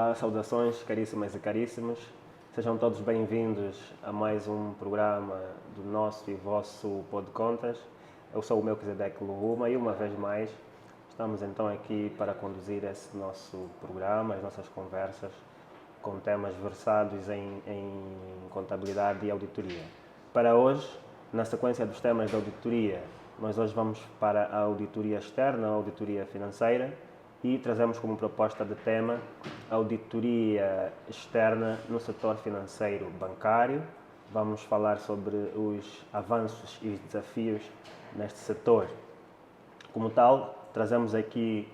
Olá, saudações caríssimas e caríssimos. Sejam todos bem-vindos a mais um programa do nosso e vosso Pod Contas. Eu sou o Melquisedeque Luhuma e uma vez mais estamos então aqui para conduzir esse nosso programa, as nossas conversas com temas versados em contabilidade e auditoria. Para hoje, na sequência dos temas da auditoria, nós hoje vamos para a auditoria externa, a auditoria financeira, e trazemos como proposta de tema a auditoria externa no setor financeiro bancário. Vamos falar sobre os avanços e os desafios neste setor. Como tal, trazemos aqui,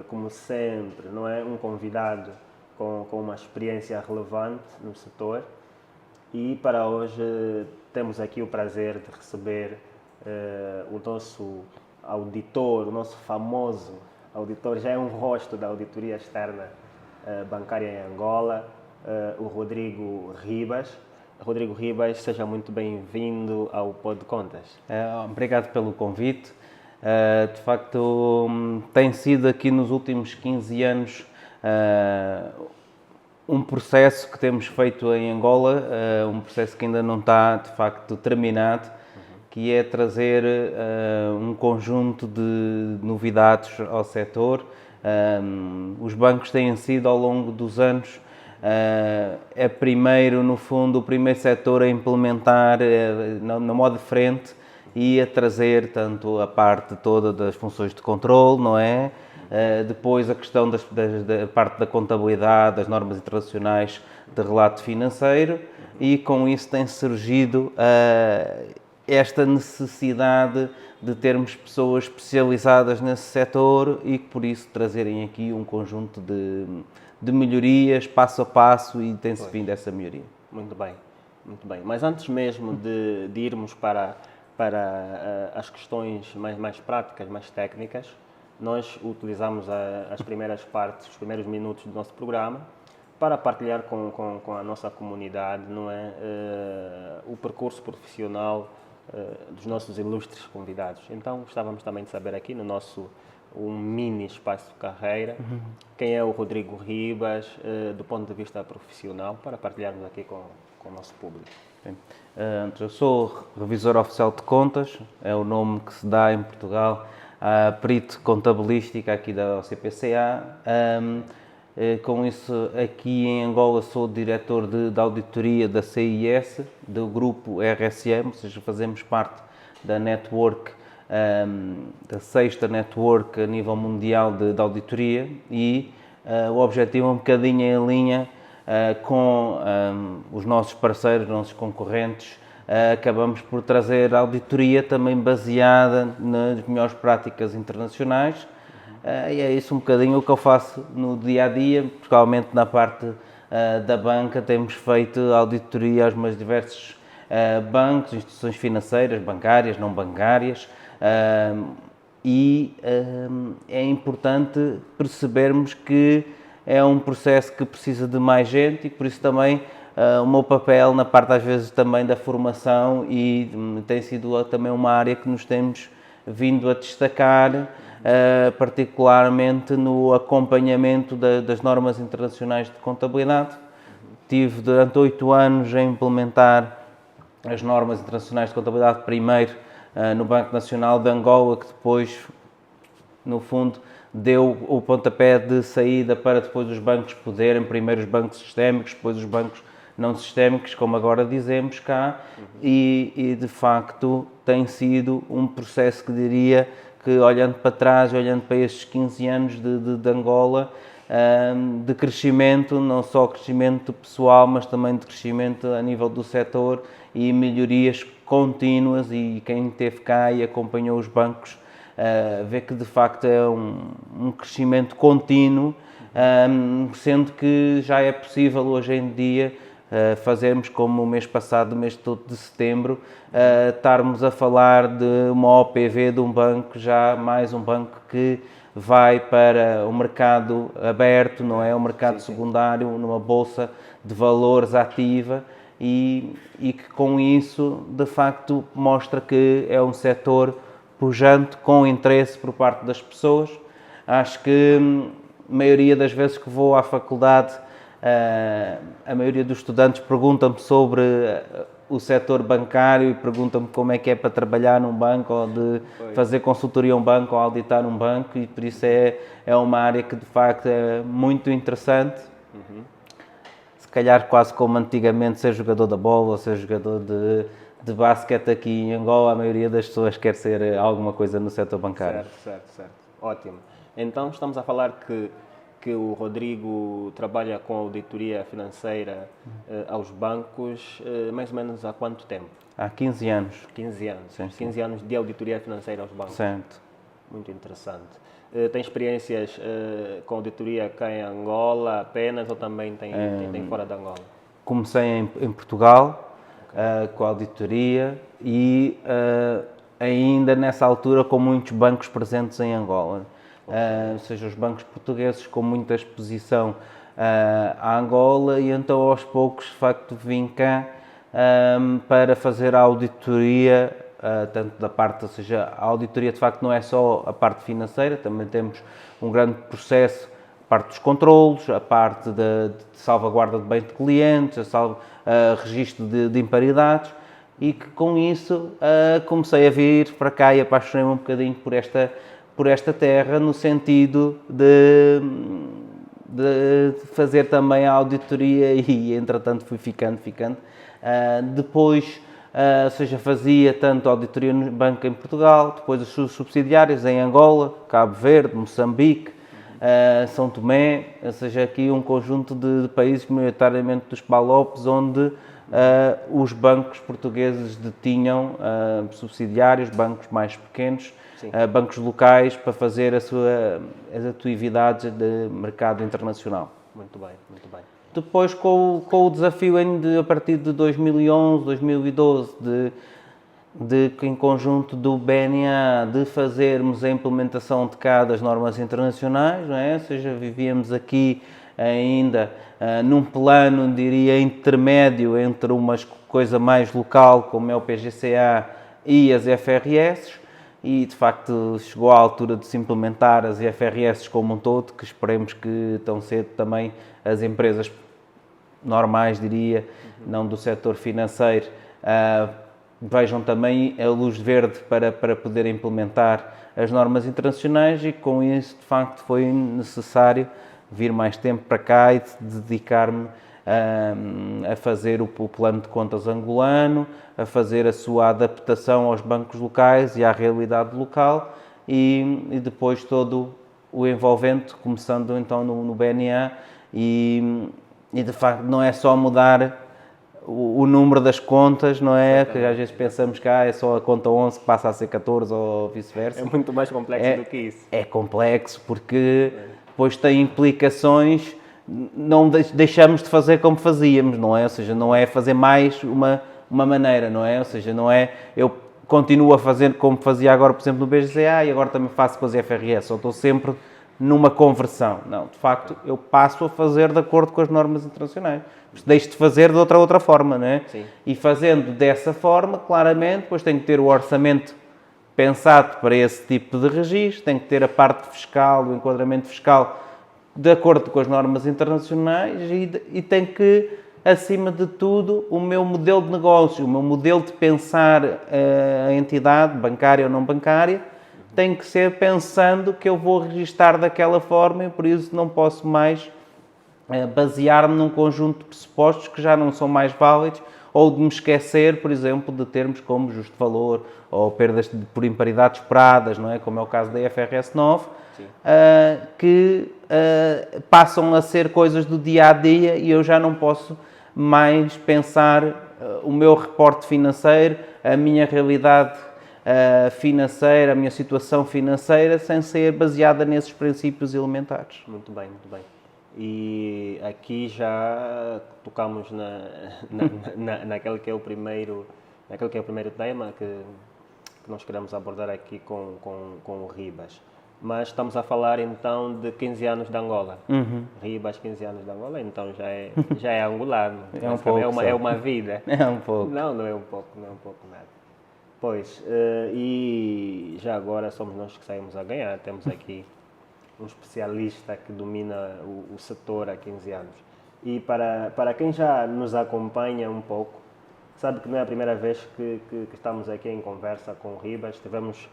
como sempre, não é, um convidado com uma experiência relevante no setor. E para hoje temos aqui o prazer de receber o nosso auditor, o nosso famoso auditor, já é um rosto da auditoria externa bancária em Angola, o Rodrigo Ribas. Rodrigo Ribas, seja muito bem-vindo ao Pod Contas. Obrigado pelo convite. De facto, tem sido aqui nos últimos 15 anos um processo que temos feito em Angola, um processo que ainda não está, de facto, terminado, que é trazer um conjunto de novidades ao setor. Os bancos têm sido, ao longo dos anos, no fundo, o primeiro setor a implementar na moda de frente e a trazer tanto a parte toda das funções de controle, não é? Depois a questão da parte da contabilidade, das normas internacionais de relato financeiro, e com isso tem surgido esta necessidade de termos pessoas especializadas nesse setor e que por isso trazerem aqui um conjunto de melhorias passo a passo, e tem-se vindo essa melhoria. Muito bem, muito bem. Mas antes mesmo de irmos para as questões mais práticas, mais técnicas, nós utilizamos as primeiras partes, os primeiros minutos do nosso programa para partilhar com a nossa comunidade, não é, o percurso profissional dos nossos ilustres convidados. Então, gostávamos também de saber aqui no nosso mini espaço de carreira, quem é o Rodrigo Ribas, do ponto de vista profissional, para partilharmos aqui com o nosso público. Eu sou revisor oficial de contas, é o nome que se dá em Portugal a perito contabilística aqui da OCPCA. Com isso, aqui em Angola, sou diretor de auditoria da CIS, do grupo RSM, ou seja, fazemos parte da network, da sexta network a nível mundial de auditoria, e o objetivo é um bocadinho em linha com os nossos parceiros, os nossos concorrentes. Acabamos por trazer auditoria também baseada nas melhores práticas internacionais. E é isso um bocadinho o que eu faço no dia-a-dia, principalmente na parte da banca. Temos feito auditoria aos mais diversos bancos, instituições financeiras, bancárias, não bancárias, e é importante percebermos que é um processo que precisa de mais gente, e por isso também o meu papel na parte, às vezes, também da formação, e tem sido também uma área que nos temos vindo a destacar, particularmente no acompanhamento das normas internacionais de contabilidade. Tive durante 8 anos a implementar as normas internacionais de contabilidade, primeiro no Banco Nacional de Angola, que depois, no fundo, deu o pontapé de saída para depois os bancos poderem, primeiro os bancos sistémicos, depois os bancos não sistémicos, como agora dizemos cá, e de facto tem sido um processo que diria que, olhando para trás, olhando para estes 15 anos de Angola, de crescimento, não só crescimento pessoal, mas também de crescimento a nível do setor e melhorias contínuas, e quem esteve cá e acompanhou os bancos vê que de facto é um crescimento contínuo, sendo que já é possível hoje em dia fazermos, como o mês passado, no mês todo de setembro, estarmos a falar de uma OPV de um banco, já mais um banco que vai para o mercado aberto, não é? O mercado secundário, numa bolsa de valores ativa, e que com isso, de facto, mostra que é um setor pujante, com interesse por parte das pessoas. Acho que maioria das vezes que vou à faculdade, a maioria dos estudantes pergunta-me sobre o setor bancário e pergunta-me como é que é para trabalhar num banco ou de fazer consultoria a um banco ou auditar um banco, e por isso é uma área que de facto é muito interessante. Se calhar quase como antigamente ser jogador da bola ou ser jogador de basquete aqui em Angola, a maioria das pessoas quer ser alguma coisa no setor bancário. Certo. Ótimo. Então estamos a falar que o Rodrigo trabalha com auditoria financeira aos bancos mais ou menos há quanto tempo? Há 15 anos. 15 anos. Sim. 15 anos de auditoria financeira aos bancos. Certo. Muito interessante. Tem experiências com auditoria cá em Angola apenas ou também tem fora de Angola? Comecei em Portugal, com a auditoria e ainda nessa altura com muitos bancos presentes em Angola. Ou seja, os bancos portugueses com muita exposição à Angola, e então aos poucos de facto vim cá para fazer a auditoria, tanto da parte, ou seja, a auditoria de facto não é só a parte financeira, também temos um grande processo, a parte dos controlos, a parte de salvaguarda de bem de clientes, registro de imparidades, e que com isso comecei a vir para cá e apaixonei-me um bocadinho por esta terra, no sentido de fazer também a auditoria, e entretanto fui ficando. Depois, ou seja, fazia tanto a auditoria no banco em Portugal, depois as suas subsidiárias em Angola, Cabo Verde, Moçambique, São Tomé, ou seja, aqui um conjunto de países, maioritariamente dos PALOPs, onde os bancos portugueses detinham subsidiários, bancos mais pequenos, bancos locais, para fazer as atividades de mercado internacional. Muito bem. Depois, com o desafio a partir de 2011, 2012, em conjunto do BNA, de fazermos a implementação de cá das normas internacionais, não é? Ou seja, vivíamos aqui ainda num plano, diria, intermédio entre uma coisa mais local, como é o PGCA, e as IFRS, e de facto chegou à altura de se implementar as IFRS como um todo, que esperemos que tão cedo também as empresas normais, diria, não do setor financeiro, vejam também a luz verde para poder implementar as normas internacionais, e com isso de facto foi necessário vir mais tempo para cá e dedicar-me a fazer o plano de contas angolano, a fazer a sua adaptação aos bancos locais e à realidade local, e depois todo o envolvente, começando então no BNA, e de facto não é só mudar o número das contas, não é? Que às vezes pensamos que é só a conta 11 que passa a ser 14 ou vice-versa. É muito mais complexo do que isso. É complexo, porque depois tem implicações, não deixamos de fazer como fazíamos, não é? Ou seja, não é fazer mais uma maneira, não é? Ou seja, não é eu continuo a fazer como fazia agora, por exemplo, no BGCA, e agora também faço com as IFRS, ou estou sempre numa conversão. Não, de facto, eu passo a fazer de acordo com as normas internacionais. Deixo de fazer de outra forma, não é? Sim. E fazendo dessa forma, claramente, depois tenho que ter o orçamento pensado para esse tipo de registro, tenho que ter a parte fiscal, o enquadramento fiscal, de acordo com as normas internacionais, e tenho que, acima de tudo, o meu modelo de negócio, o meu modelo de pensar a entidade, bancária ou não bancária, tem que ser pensando que eu vou registar daquela forma, e por isso não posso mais basear-me num conjunto de pressupostos que já não são mais válidos, ou de me esquecer, por exemplo, de termos como justo valor ou perdas por imparidades esperadas, não é? Como é o caso da IFRS 9, que passam a ser coisas do dia a dia, e eu já não posso mais pensar o meu reporte financeiro, a minha realidade financeira, a minha situação financeira, sem ser baseada nesses princípios elementares. Muito bem. E aqui já tocamos naquele que é o primeiro tema que nós queremos abordar aqui com o Ribas. Mas estamos a falar então de 15 anos de Angola. Ribas, 15 anos de Angola, então já é angolano. É um pouco. É uma vida. É um pouco. Não é um pouco nada. Pois, e já agora somos nós que saímos a ganhar. Temos aqui um especialista que domina o setor há 15 anos. E para quem já nos acompanha um pouco, sabe que não é a primeira vez que estamos aqui em conversa com o Ribas. Estivemos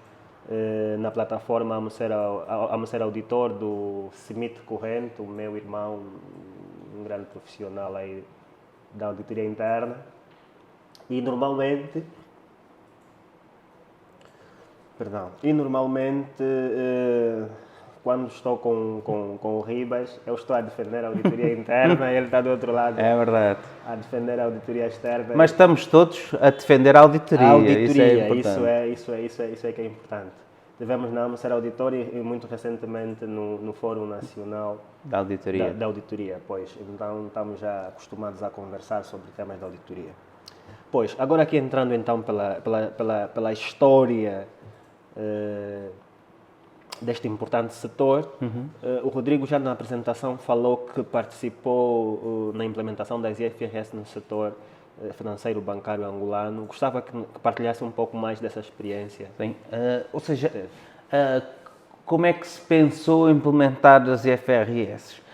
na plataforma a ser auditor do Smith Corrente, o meu irmão, um grande profissional aí da auditoria interna. E normalmente, quando estou com o Ribas, eu estou a defender a auditoria interna e ele está do outro lado. É verdade. A defender a auditoria externa. Mas estamos todos a defender a auditoria. A auditoria, isso é importante. Isso é que é importante. Tivemos na AMO ser auditor e muito recentemente no Fórum Nacional Da auditoria. da Auditoria, pois. Então estamos já acostumados a conversar sobre temas da auditoria. Pois, agora aqui entrando então pela história deste importante setor, o Rodrigo já na apresentação falou que participou na implementação das IFRS no setor financeiro bancário angolano. Gostava que partilhasse um pouco mais dessa experiência. Sim. Ou seja, como é que se pensou implementar as IFRS?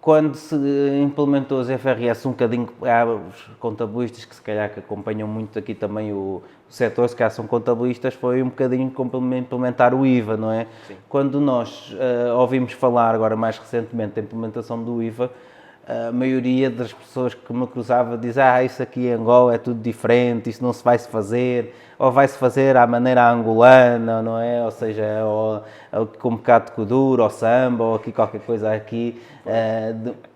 Quando se implementou as IFRS, um bocadinho, há os contabilistas que se calhar que acompanham muito aqui também o setor, se calhar são contabilistas, foi um bocadinho implementar o IVA, não é? Sim. Quando nós ouvimos falar agora mais recentemente da implementação do IVA, a maioria das pessoas que me cruzava diz: isso aqui em Angola é tudo diferente, isso não se vai-se fazer, ou vai-se fazer à maneira angolana, não é? Ou seja, com um bocado de kuduro, ou samba, ou aqui qualquer coisa aqui,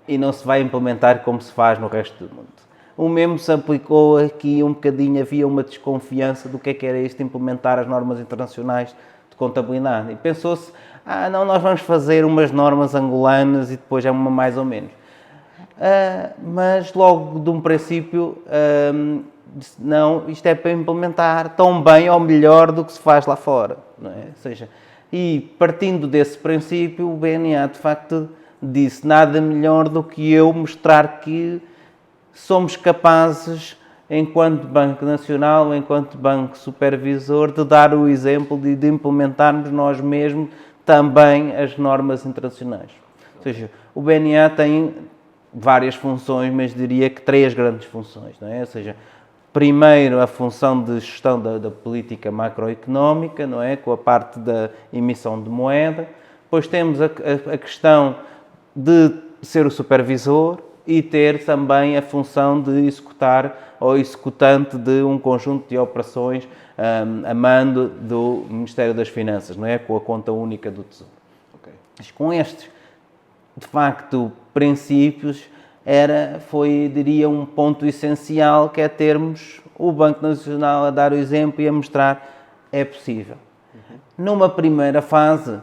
e não se vai implementar como se faz no resto do mundo. O mesmo se aplicou aqui um bocadinho, havia uma desconfiança do que era isto, implementar as normas internacionais de contabilidade. E pensou-se, não, nós vamos fazer umas normas angolanas e depois é uma mais ou menos. Mas logo de um princípio, não, isto é para implementar tão bem ou melhor do que se faz lá fora, não é? Ou seja, e partindo desse princípio, o BNA de facto disse: nada melhor do que eu mostrar que somos capazes, enquanto Banco Nacional, enquanto Banco Supervisor, de dar o exemplo de implementarmos nós mesmos também as normas internacionais. Ou seja, o BNA tem várias funções, mas diria que 3 grandes funções, não é? Ou seja, primeiro a função de gestão da política macroeconómica, não é? Com a parte da emissão de moeda. Depois temos a questão de ser o supervisor e ter também a função de executar ou executante de um conjunto de operações a mando do Ministério das Finanças, não é? Com a conta única do Tesouro. Okay. Mas com estes, de facto, princípios, foi, diria, um ponto essencial, que é termos o Banco Nacional a dar o exemplo e a mostrar é possível. Numa primeira fase,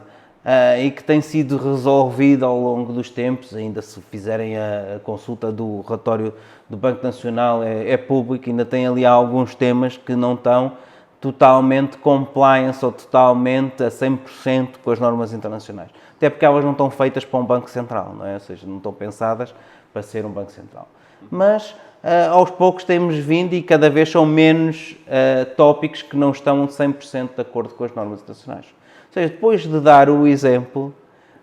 e que tem sido resolvido ao longo dos tempos, ainda se fizerem a consulta do relatório do Banco Nacional, é público, ainda tem ali alguns temas que não estão totalmente compliance ou totalmente a 100% com as normas internacionais. Até porque elas não estão feitas para um Banco Central, não é? Ou seja, não estão pensadas para ser um Banco Central. Mas, aos poucos temos vindo e cada vez são menos tópicos que não estão 100% de acordo com as normas internacionais. Ou seja, depois de dar o exemplo,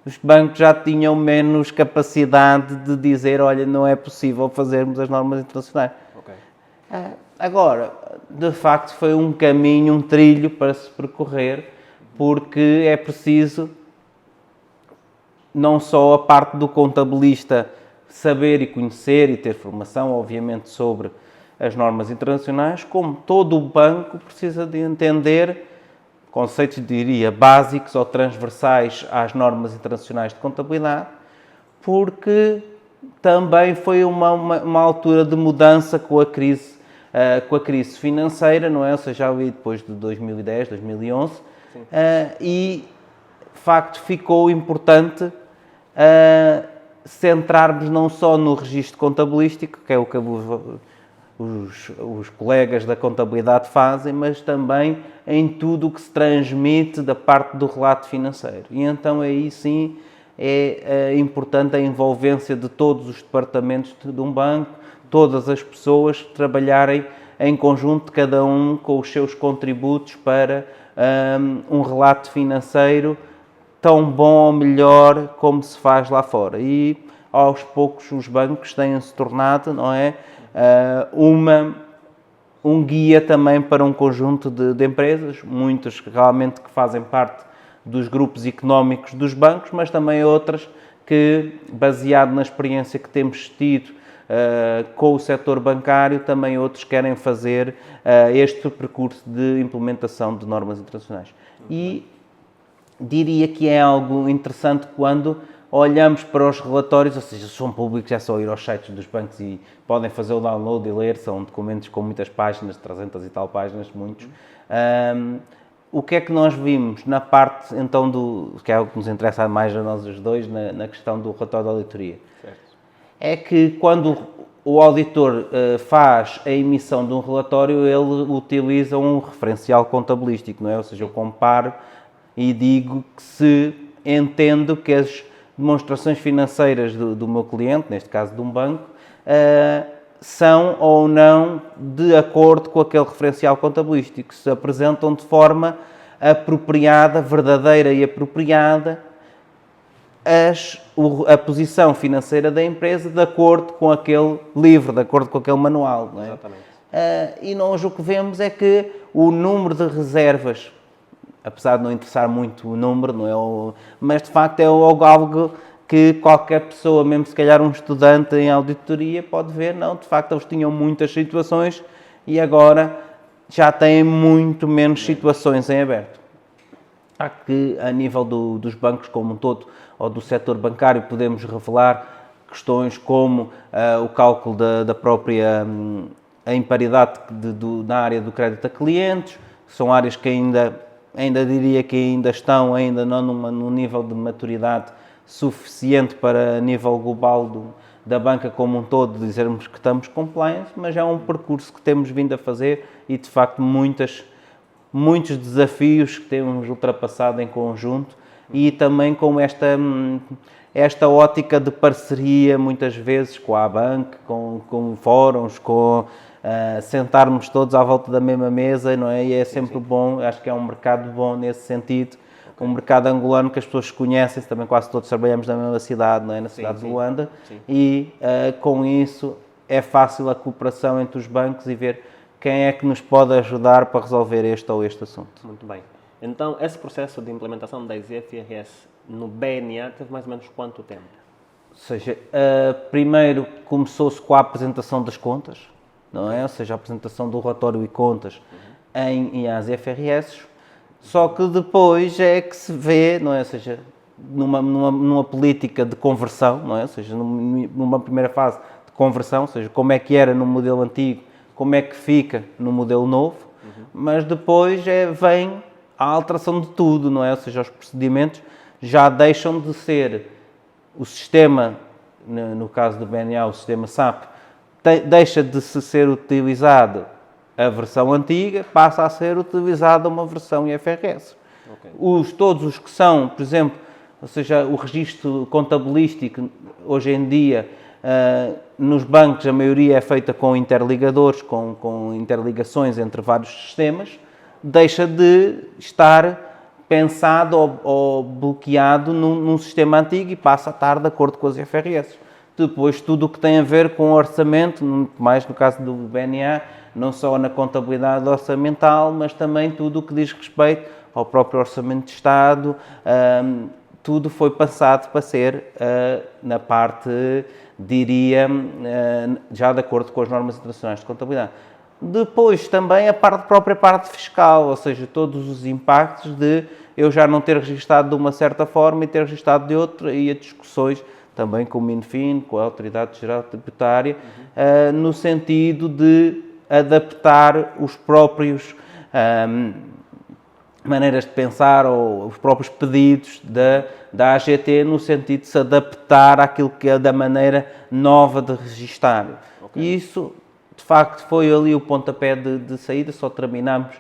os bancos já tinham menos capacidade de dizer: olha, não é possível fazermos as normas internacionais. Okay. Agora, de facto, foi um caminho, um trilho para se percorrer, porque é preciso não só a parte do contabilista saber e conhecer e ter formação, obviamente, sobre as normas internacionais, como todo o banco precisa de entender conceitos, diria, básicos ou transversais às normas internacionais de contabilidade, porque também foi uma altura de mudança com a crise financeira, não é? Ou seja, ali depois de 2010, 2011, e, de facto, ficou importante centrarmos não só no registro contabilístico, que é o que os colegas da contabilidade fazem, mas também em tudo o que se transmite da parte do relato financeiro. E então aí sim é importante a envolvência de todos os departamentos de um banco, todas as pessoas trabalharem em conjunto, cada um com os seus contributos para um relato financeiro tão bom ou melhor como se faz lá fora. E aos poucos os bancos têm-se tornado, não é, um guia também para um conjunto de empresas, muitas realmente que fazem parte dos grupos económicos dos bancos, mas também outras que, baseado na experiência que temos tido com o setor bancário, também outros querem fazer este percurso de implementação de normas internacionais. E diria que é algo interessante quando olhamos para os relatórios, ou seja, são públicos, é só ir aos sites dos bancos e podem fazer o download e ler, são documentos com muitas páginas, 300 e tal páginas, muitos. O que é que nós vimos na parte, então, que é o que nos interessa mais a nós os dois, na questão do relatório de auditoria? Certo. É que quando o auditor faz a emissão de um relatório, ele utiliza um referencial contabilístico, não é? Ou seja, eu comparo e digo que se entendo que as demonstrações financeiras do meu cliente, neste caso de um banco, são ou não de acordo com aquele referencial contabilístico, se apresentam de forma apropriada, verdadeira e apropriada, a posição financeira da empresa de acordo com aquele livro, de acordo com aquele manual. Não é? Exatamente. E nós o que vemos é que o número de reservas, apesar de não interessar muito o número, não é? Mas de facto é algo que qualquer pessoa, mesmo se calhar um estudante em auditoria, pode ver, não, de facto eles tinham muitas situações e agora já têm muito menos situações em aberto. Há que, a nível dos bancos como um todo, ou do setor bancário, podemos revelar questões como o cálculo da própria a imparidade na área do crédito a clientes, são áreas que ainda diria que ainda estão não num nível de maturidade suficiente para, a nível global da banca como um todo, dizermos que estamos compliance, mas é um percurso que temos vindo a fazer e, de facto, muitos desafios que temos ultrapassado em conjunto e também com esta ótica de parceria, muitas vezes, com a banca, com fóruns, sentarmos todos à volta da mesma mesa, não é? E é sempre bom, acho que é um mercado bom nesse sentido. Um mercado angolano que as pessoas conhecem, também quase todos trabalhamos na mesma cidade, não é? Na cidade de Luanda, e com isso é fácil a cooperação entre os bancos e ver quem é que nos pode ajudar para resolver este ou este assunto. Muito bem. Então, esse processo de implementação das IFRS no BNA teve mais ou menos quanto tempo? Ou seja, primeiro começou-se com a apresentação das contas, não é? Ou seja, a apresentação do relatório e contas em IAS-IFRS. Só que depois é que se vê, não é? Ou seja, numa política de conversão, não é? Ou seja, numa primeira fase de conversão, ou seja, como é que era no modelo antigo, como é que fica no modelo novo, mas depois vem a alteração de tudo, não é? Ou seja, os procedimentos já deixam de ser o sistema, no caso do BNA, o sistema SAP, deixa de ser utilizado a versão antiga, passa a ser utilizada uma versão IFRS. Okay. Todos os que são, por exemplo, ou seja, o registro contabilístico, hoje em dia, nos bancos, a maioria é feita com interligadores, com interligações entre vários sistemas, deixa de estar pensado ou bloqueado num sistema antigo e passa a estar de acordo com as IFRS. Depois, tudo o que tem a ver com orçamento, mais no caso do BNA, não só na contabilidade orçamental, mas também tudo o que diz respeito ao próprio orçamento de Estado, tudo foi passado para ser na parte, diria, já de acordo com as normas internacionais de contabilidade. Depois também a própria parte fiscal, ou seja, todos os impactos de eu já não ter registado de uma certa forma e ter registado de outra, e as discussões também com o MINFIN, com a Autoridade Geral Tributária, no sentido de adaptar os próprios maneiras de pensar ou os próprios pedidos da AGT no sentido de se adaptar àquilo que é da maneira nova de registar. Okay. E isso, de facto, foi ali o pontapé de saída, só terminamos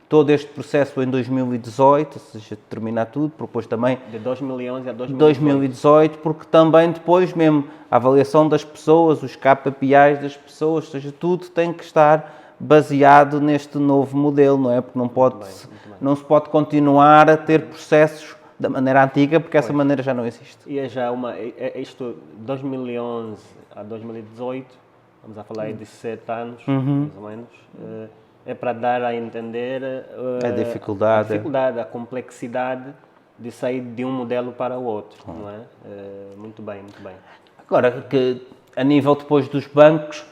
todo este processo em 2018, ou seja, terminar tudo, depois também... De 2011 a 2018, porque também depois mesmo a avaliação das pessoas, os KPIs das pessoas, ou seja, tudo tem que estar baseado neste novo modelo, não é? Porque não se pode continuar a ter processos da maneira antiga, porque essa maneira já não existe. E é já isto, 2011 a 2018, vamos a falar aí de 7 anos, mais ou menos, é para dar a entender A dificuldade, a complexidade de sair de um modelo para o outro, não é? Muito bem, muito bem. Agora, que a nível depois dos bancos,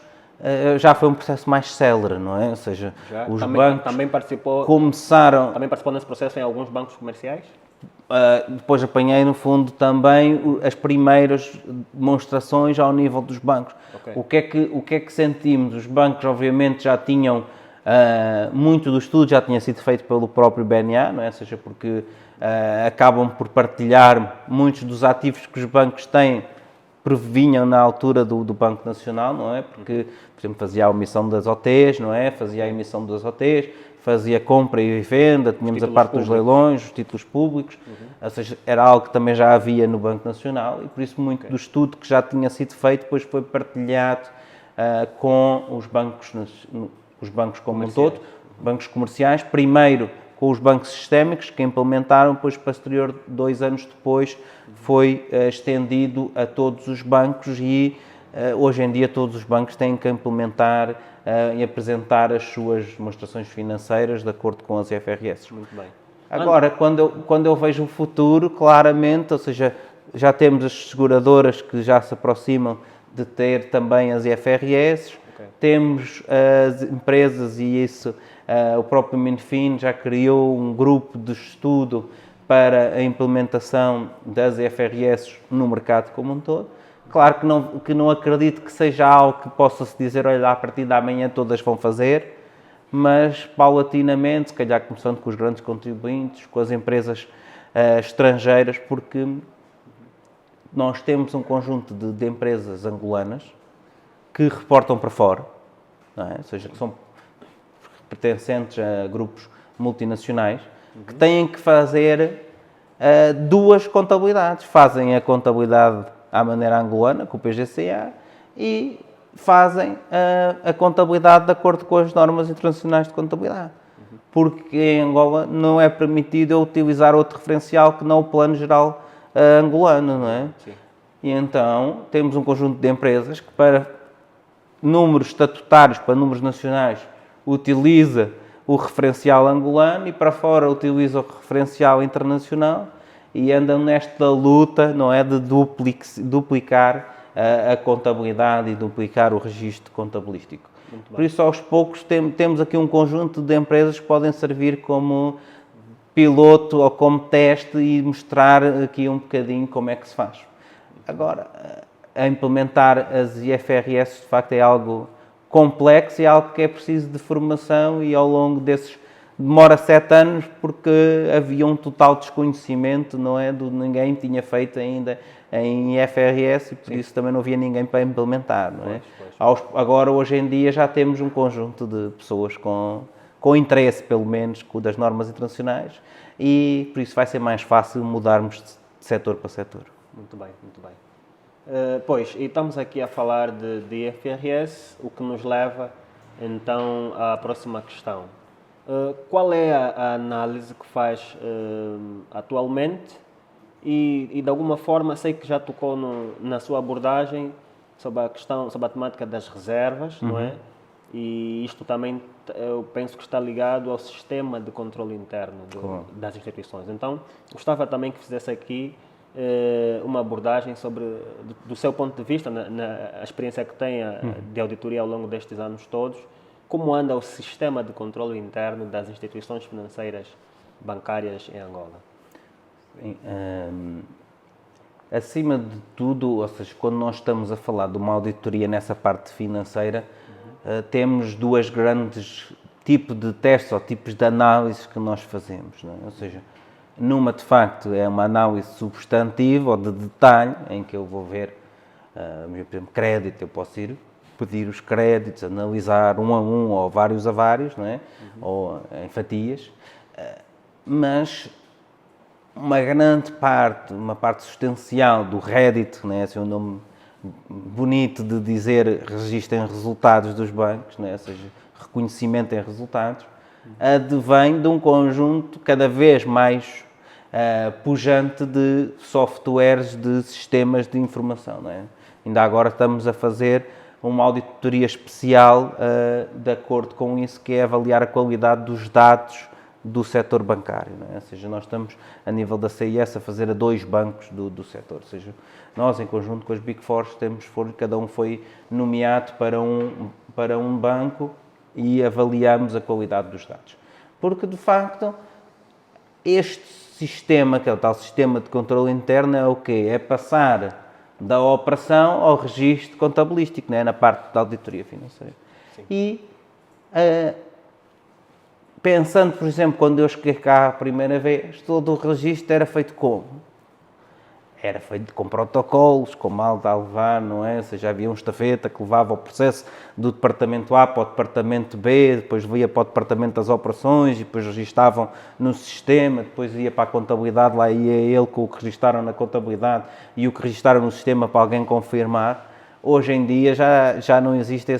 já foi um processo mais célere, não é? Ou seja, os bancos também participou nesse processo em alguns bancos comerciais? Depois apanhei, no fundo, também as primeiras demonstrações ao nível dos bancos. Okay. O que é que sentimos? Os bancos, obviamente, já tinham muito do estudo, já tinha sido feito pelo próprio BNA, não é? Ou seja, porque acabam por partilhar muitos dos ativos que os bancos têm, previnham na altura do Banco Nacional, não é? Porque, por exemplo, fazia a emissão das OTs, não é? Fazia a emissão das OTs, fazia compra e venda, tínhamos a parte dos leilões, os títulos públicos, ou seja, era algo que também já havia no Banco Nacional e por isso muito do estudo que já tinha sido feito depois foi partilhado com os bancos como um todo, bancos comerciais, primeiro com os bancos sistémicos que implementaram, depois posterior, 2 anos depois, foi estendido a todos os bancos e hoje em dia todos os bancos têm que implementar e apresentar as suas demonstrações financeiras de acordo com as IFRS. Muito bem. Agora, quando eu vejo o futuro, claramente, ou seja, já temos as seguradoras que já se aproximam de ter também as IFRS, temos as empresas e isso, o próprio Minfin já criou um grupo de estudo para a implementação das IFRS no mercado como um todo. Claro que não acredito que seja algo que possa-se dizer, olha, a partir da manhã todas vão fazer, mas paulatinamente, se calhar começando com os grandes contribuintes, com as empresas estrangeiras, porque nós temos um conjunto de empresas angolanas que reportam para fora, não é? Ou seja, que são pertencentes a grupos multinacionais, que têm que fazer 2 contabilidades. Fazem a contabilidade à maneira angolana, com o PGCA, e fazem a contabilidade de acordo com as normas internacionais de contabilidade. Porque em Angola não é permitido eu utilizar outro referencial que não o Plano Geral angolano, não é? Sim. E então temos um conjunto de empresas que para números estatutários, para números nacionais, utiliza o referencial angolano e para fora utiliza o referencial internacional e andam nesta luta, não é, de duplicar a contabilidade e duplicar o registro contabilístico. Por isso, aos poucos, temos aqui um conjunto de empresas que podem servir como piloto ou como teste e mostrar aqui um bocadinho como é que se faz. Agora, a implementar as IFRS, de facto, é algo complexo e algo que é preciso de formação e ao longo desses demora 7 anos porque havia um total desconhecimento, não é? Ninguém tinha feito ainda em IFRS e por isso também não havia ninguém para implementar, não é? Agora, hoje em dia, já temos um conjunto de pessoas com interesse, pelo menos, das normas internacionais e por isso vai ser mais fácil mudarmos de setor para setor. Muito bem, muito bem. Pois, e estamos aqui a falar de IFRS, o que nos leva então à próxima questão. Qual é a análise que faz atualmente e de alguma forma sei que já tocou na sua abordagem sobre a questão, sobre a temática das reservas, não é? E isto também eu penso que está ligado ao sistema de controle interno das instituições. Então, gostava também que fizesse aqui uma abordagem sobre, do seu ponto de vista, na experiência que tem de auditoria ao longo destes anos todos, como anda o sistema de controle interno das instituições financeiras bancárias em Angola? Acima de tudo, ou seja, quando nós estamos a falar de uma auditoria nessa parte financeira, temos 2 grandes tipos de testes ou tipos de análises que nós fazemos, não é? Ou seja, numa, de facto, é uma análise substantiva ou de detalhe, em que eu vou ver, por exemplo, crédito, eu posso ir pedir os créditos, analisar um a um ou vários a vários, não é? Ou em fatias, mas uma grande parte, uma parte substancial do Reddit, não é? Esse é um nome bonito de dizer registro em resultados dos bancos, não é? Ou seja, reconhecimento em resultados, advém de um conjunto cada vez mais pujante de softwares de sistemas de informação, não é? Ainda agora estamos a fazer uma auditoria especial de acordo com isso, que é avaliar a qualidade dos dados do setor bancário, não é? Ou seja, nós estamos, a nível da CIS, a fazer a 2 bancos do setor. Ou seja, nós, em conjunto com as Big Four, cada um foi nomeado para um banco e avaliamos a qualidade dos dados. Porque, de facto, este sistema, que é o tal sistema de controle interno, é o quê? É passar da operação ao registro contabilístico, não é? Na parte da auditoria financeira. Sim. E, pensando, por exemplo, quando eu cheguei cá a primeira vez, todo o registro era feito como? Era feito com protocolos, com malta a levar, não é? Ou seja, havia um estafeta que levava o processo do departamento A para o departamento B, depois ia para o departamento das operações, e depois registavam no sistema, depois ia para a contabilidade, lá ia ele com o que registaram na contabilidade e o que registaram no sistema para alguém confirmar. Hoje em dia já não existe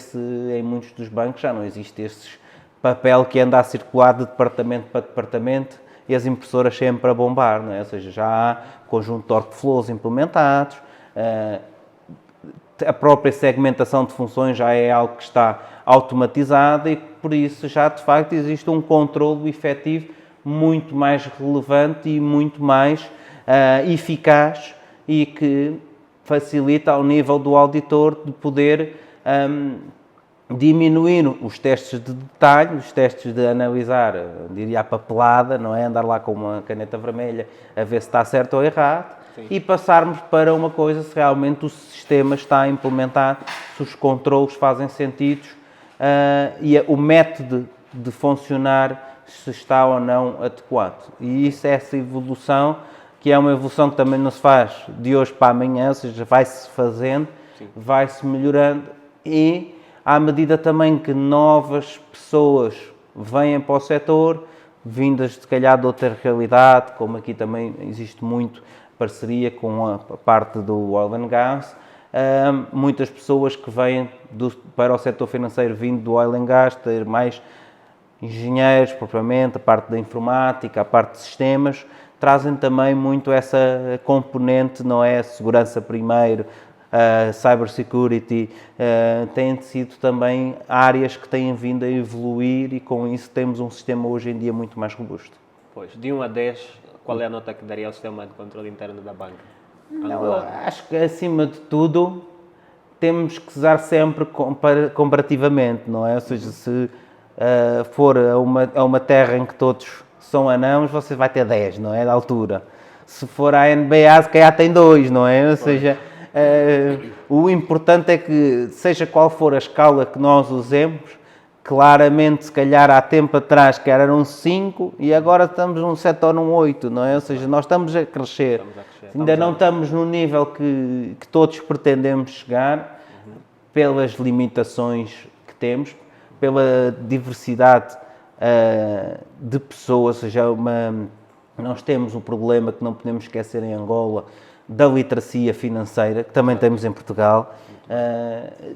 em muitos dos bancos, já não existe esse papel que anda a circular de departamento para departamento e as impressoras sempre a bombar, não é? Ou seja, já há conjunto de workflows implementados, a própria segmentação de funções já é algo que está automatizado e por isso já de facto existe um controle efetivo muito mais relevante e muito mais eficaz e que facilita ao nível do auditor de poder diminuir os testes de detalhe, os testes de analisar, diria a papelada, não é? Andar lá com uma caneta vermelha a ver se está certo ou errado. Sim. E passarmos para uma coisa se realmente o sistema está implementado, se os controlos fazem sentido e o método de funcionar se está ou não adequado. E isso é essa evolução, que é uma evolução que também não se faz de hoje para amanhã, ou seja, vai-se fazendo, vai-se melhorando e à medida também que novas pessoas vêm para o setor, vindas se calhar de outra realidade, como aqui também existe muito parceria com a parte do oil and gas, muitas pessoas que vêm para o setor financeiro vindo do oil and gas, ter mais engenheiros propriamente, a parte da informática, a parte de sistemas, trazem também muito essa componente, não é? A segurança primeiro, cybersecurity, têm sido também áreas que têm vindo a evoluir e com isso temos um sistema hoje em dia muito mais robusto. Pois, de 1 a 10, qual é a nota que daria ao sistema de controle interno da banca? Não, acho que acima de tudo temos que usar sempre comparativamente, não é? Ou seja, se for a uma terra em que todos são anãos, você vai ter 10, não é? Da altura. Se for a NBA, se calhar tem 2, não é? Ou seja, o importante é que, seja qual for a escala que nós usemos, claramente, se calhar há tempo atrás que eram 5 e agora estamos num 7 ou num 8, não é? Ou seja, nós estamos a crescer. Ainda não estamos no nível que todos pretendemos chegar, pelas limitações que temos, pela diversidade de pessoas, ou seja, nós temos o problema que não podemos esquecer em Angola, da literacia financeira, que também temos em Portugal,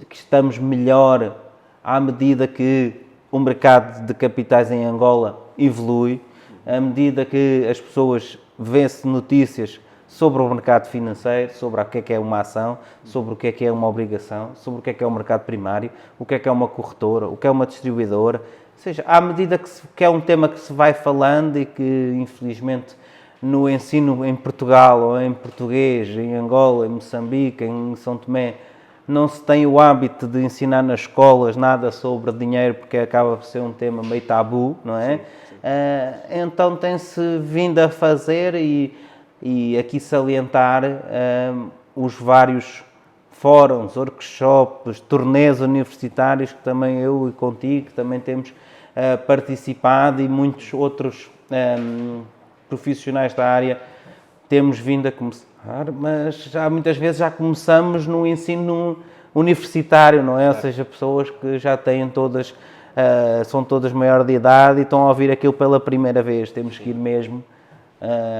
que estamos melhor à medida que o mercado de capitais em Angola evolui, à medida que as pessoas vêem-se notícias sobre o mercado financeiro, sobre o que é uma ação, sobre o que é uma obrigação, sobre o que é o mercado primário, o que é uma corretora, o que é uma distribuidora. Ou seja, à medida que é um tema que se vai falando e que, infelizmente, no ensino em Portugal ou em português, em Angola, em Moçambique, em São Tomé, não se tem o hábito de ensinar nas escolas nada sobre dinheiro, porque acaba por ser um tema meio tabu, não é? Sim, sim. Então tem-se vindo a fazer e aqui salientar os vários fóruns, workshops, torneios universitários que também eu e contigo também temos participado e muitos outros profissionais da área temos vindo a começar, mas já muitas vezes já começamos no ensino universitário, não é? Certo. Ou seja, pessoas que já têm todas, são todas maior de idade e estão a ouvir aquilo pela primeira vez. Temos que ir mesmo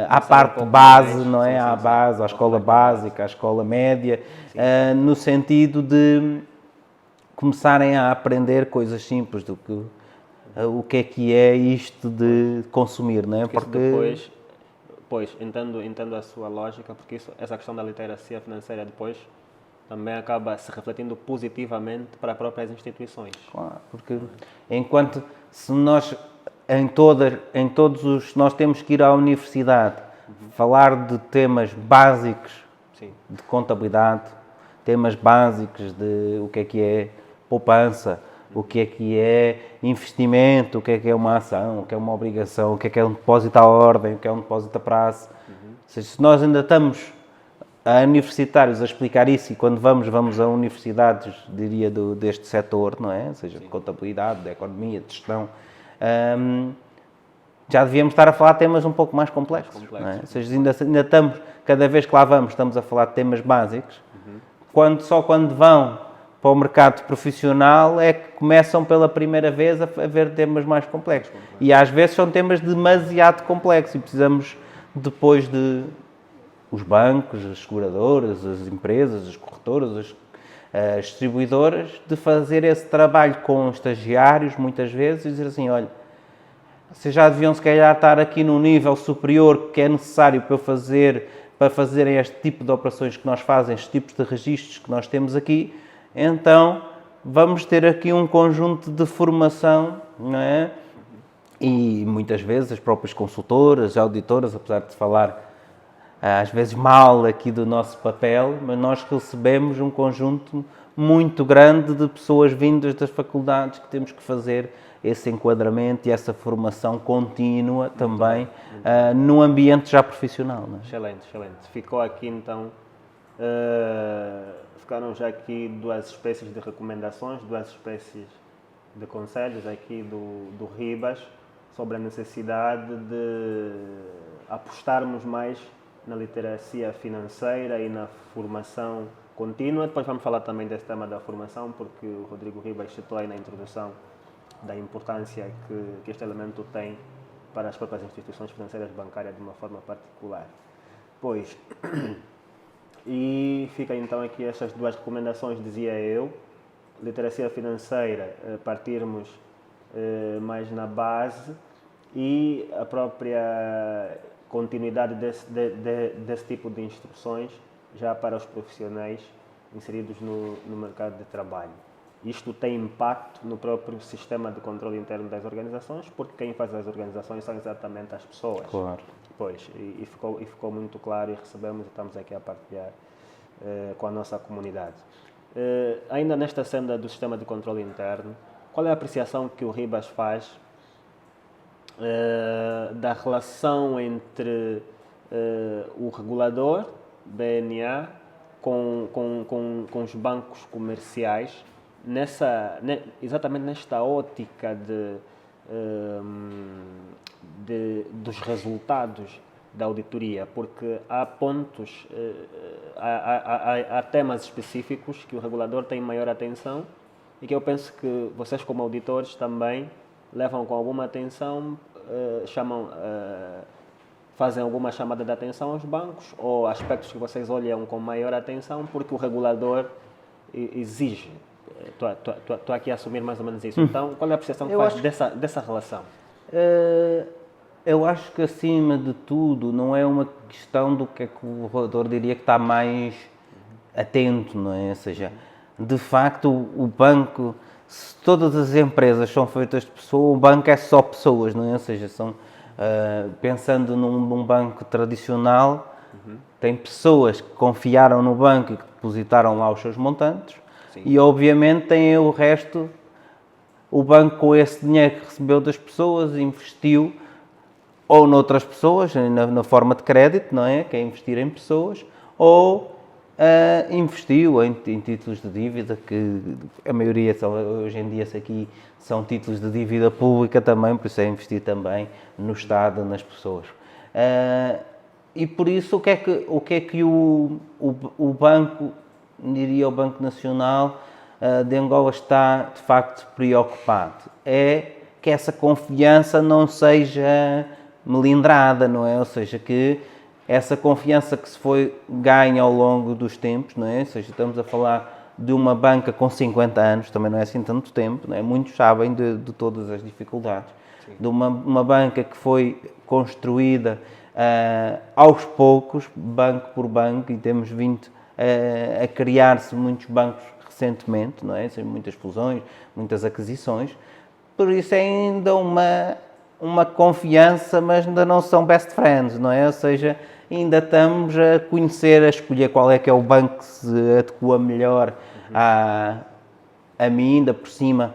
à parte base, não é? À base, à escola básica, à escola média, no sentido de começarem a aprender coisas simples do que o que é isto de consumir, não é? Porque depois Pois, entendo a sua lógica, porque essa questão da literacia financeira depois também acaba se refletindo positivamente para as próprias instituições. Claro, porque enquanto se nós nós temos que ir à universidade falar de temas básicos Sim. de contabilidade, temas básicos de o que é poupança, o que é investimento, o que é uma ação, o que é uma obrigação, o que é um depósito à ordem, o que é um depósito a prazo. Ou seja, se nós ainda estamos a universitários a explicar isso, e quando vamos a universidades, diria, deste setor, não é? Ou seja, de contabilidade, de economia, de gestão, já devíamos estar a falar de temas um pouco mais complexos. Não é? Ou seja, ainda estamos, cada vez que lá vamos, estamos a falar de temas básicos, só quando vão para o mercado profissional é que começam pela primeira vez a ver temas mais complexos. E às vezes são temas demasiado complexos e precisamos depois de os bancos, as seguradoras, as empresas, as corretoras, as distribuidoras, de fazer esse trabalho com estagiários, muitas vezes, e dizer assim, olha, vocês já deviam se calhar estar aqui num nível superior que é necessário para fazerem este tipo de operações que nós fazemos, estes tipos de registros que nós temos aqui, então vamos ter aqui um conjunto de formação, não é? E muitas vezes as próprias consultoras, auditoras, apesar de falar às vezes mal aqui do nosso papel, mas nós recebemos um conjunto muito grande de pessoas vindas das faculdades que temos que fazer esse enquadramento e essa formação contínua também num ambiente já profissional. Não é? Excelente, excelente. Ficou aqui então, ficaram já aqui duas espécies de recomendações, duas espécies de conselhos aqui do Ribas sobre a necessidade de apostarmos mais na literacia financeira e na formação contínua. Depois vamos falar também desse tema da formação, porque o Rodrigo Ribas citou aí na introdução da importância que este elemento tem para as próprias instituições financeiras bancárias de uma forma particular. Pois, e fica então aqui estas duas recomendações, dizia eu, literacia financeira, partirmos mais na base e a própria continuidade desse tipo de instruções já para os profissionais inseridos no mercado de trabalho. Isto tem impacto no próprio sistema de controle interno das organizações, porque quem faz as organizações são exatamente as pessoas. Claro. Pois, e ficou muito claro e recebemos e estamos aqui a partilhar com a nossa comunidade. Ainda nesta senda do sistema de controle interno, qual é a apreciação que o Ribas faz da relação entre o regulador, BNA, com os bancos comerciais, exatamente nesta ótica dos resultados da auditoria, porque há pontos, há temas específicos que o regulador tem maior atenção e que eu penso que vocês como auditores também levam com alguma atenção, fazem alguma chamada de atenção aos bancos ou aspectos que vocês olham com maior atenção porque o regulador exige. Estou aqui a assumir mais ou menos isso. Então, qual é a percepção que faz dessa relação? Eu acho que, acima de tudo, não é uma questão do que é que o regulador diria que está mais atento, não é? Ou seja, de facto, o banco, se todas as empresas são feitas de pessoas, o banco é só pessoas, não é? Ou seja, pensando num banco tradicional, tem pessoas que confiaram no banco e que depositaram lá os seus montantes. Sim. E, obviamente, tem o resto, o banco com esse dinheiro que recebeu das pessoas, investiu ou noutras pessoas, na forma de crédito, não é? Que é investir em pessoas, ou investiu em títulos de dívida, que a maioria, hoje em dia, aqui são títulos de dívida pública também, por isso é investir também no Estado, nas pessoas. E por isso, o que é que o banco, diria o Banco Nacional de Angola, está de facto preocupado? É que essa confiança não seja melindrada, não é? Ou seja, que essa confiança que se foi ganha ao longo dos tempos, não é? Ou seja, estamos a falar de uma banca com 50 anos, também não é assim tanto tempo, não é? Muitos sabem de todas as dificuldades. Sim. De uma banca que foi construída aos poucos, banco por banco, e temos vindo a criar-se muitos bancos recentemente, não é? Muitas fusões, muitas aquisições, por isso é ainda uma confiança, mas ainda não são best friends, não é? Ou seja, ainda estamos a conhecer, a escolher qual é que é o banco que se adequa melhor a mim, ainda por cima.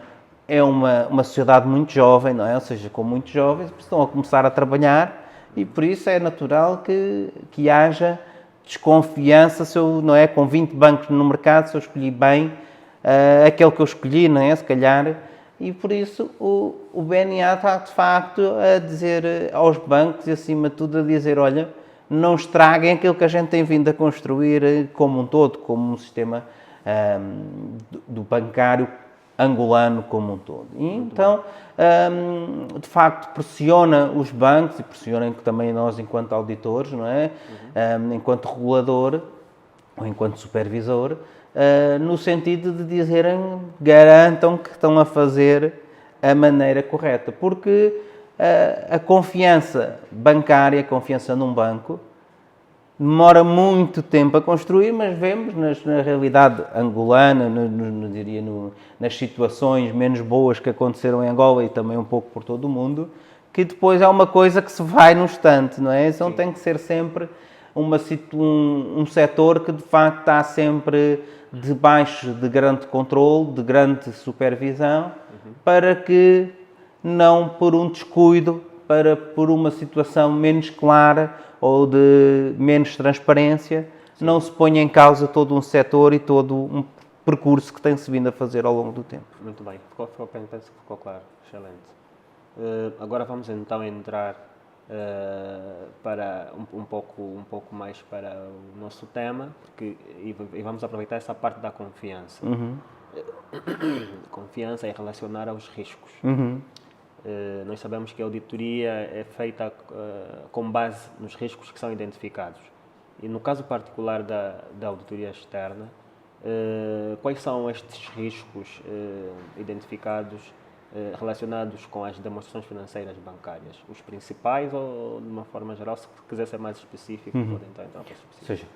É uma sociedade muito jovem, não é? Ou seja, com muitos jovens que estão a começar a trabalhar e por isso é natural que haja desconfiança, se eu, não é? Com 20 bancos no mercado, se eu escolhi bem aquele que eu escolhi, não é? Se calhar. E por isso o BNA está de facto a dizer aos bancos e acima de tudo a dizer, olha, não estraguem aquilo que a gente tem vindo a construir como um todo, como um sistema do bancário angolano como um todo. E então, de facto, pressiona os bancos e pressiona também nós enquanto auditores, não é? Enquanto regulador ou enquanto supervisor, no sentido de dizerem, garantam que estão a fazer a maneira correta. Porque a confiança bancária, a confiança num banco, demora muito tempo a construir, mas vemos na realidade angolana, diria, nas situações menos boas que aconteceram em Angola e também um pouco por todo o mundo, que depois é uma coisa que se vai no instante, não é? Então tem que ser sempre um setor que de facto está sempre debaixo de grande controle, de grande supervisão, para que não por um descuido, por uma situação menos clara ou de menos transparência, não se ponha em causa todo um setor e todo um percurso que tem-se vindo a fazer ao longo do tempo. Muito bem, penso que ficou claro, excelente. Agora vamos então entrar para um pouco mais para o nosso tema, e vamos aproveitar essa parte da confiança. Confiança é relacionar aos riscos. Nós sabemos que a auditoria é feita com base nos riscos que são identificados. E no caso particular da auditoria externa, quais são estes riscos identificados relacionados com as demonstrações financeiras bancárias? Os principais ou, de uma forma geral, se quiser ser mais específico, pode entrar para específico. Ou seja,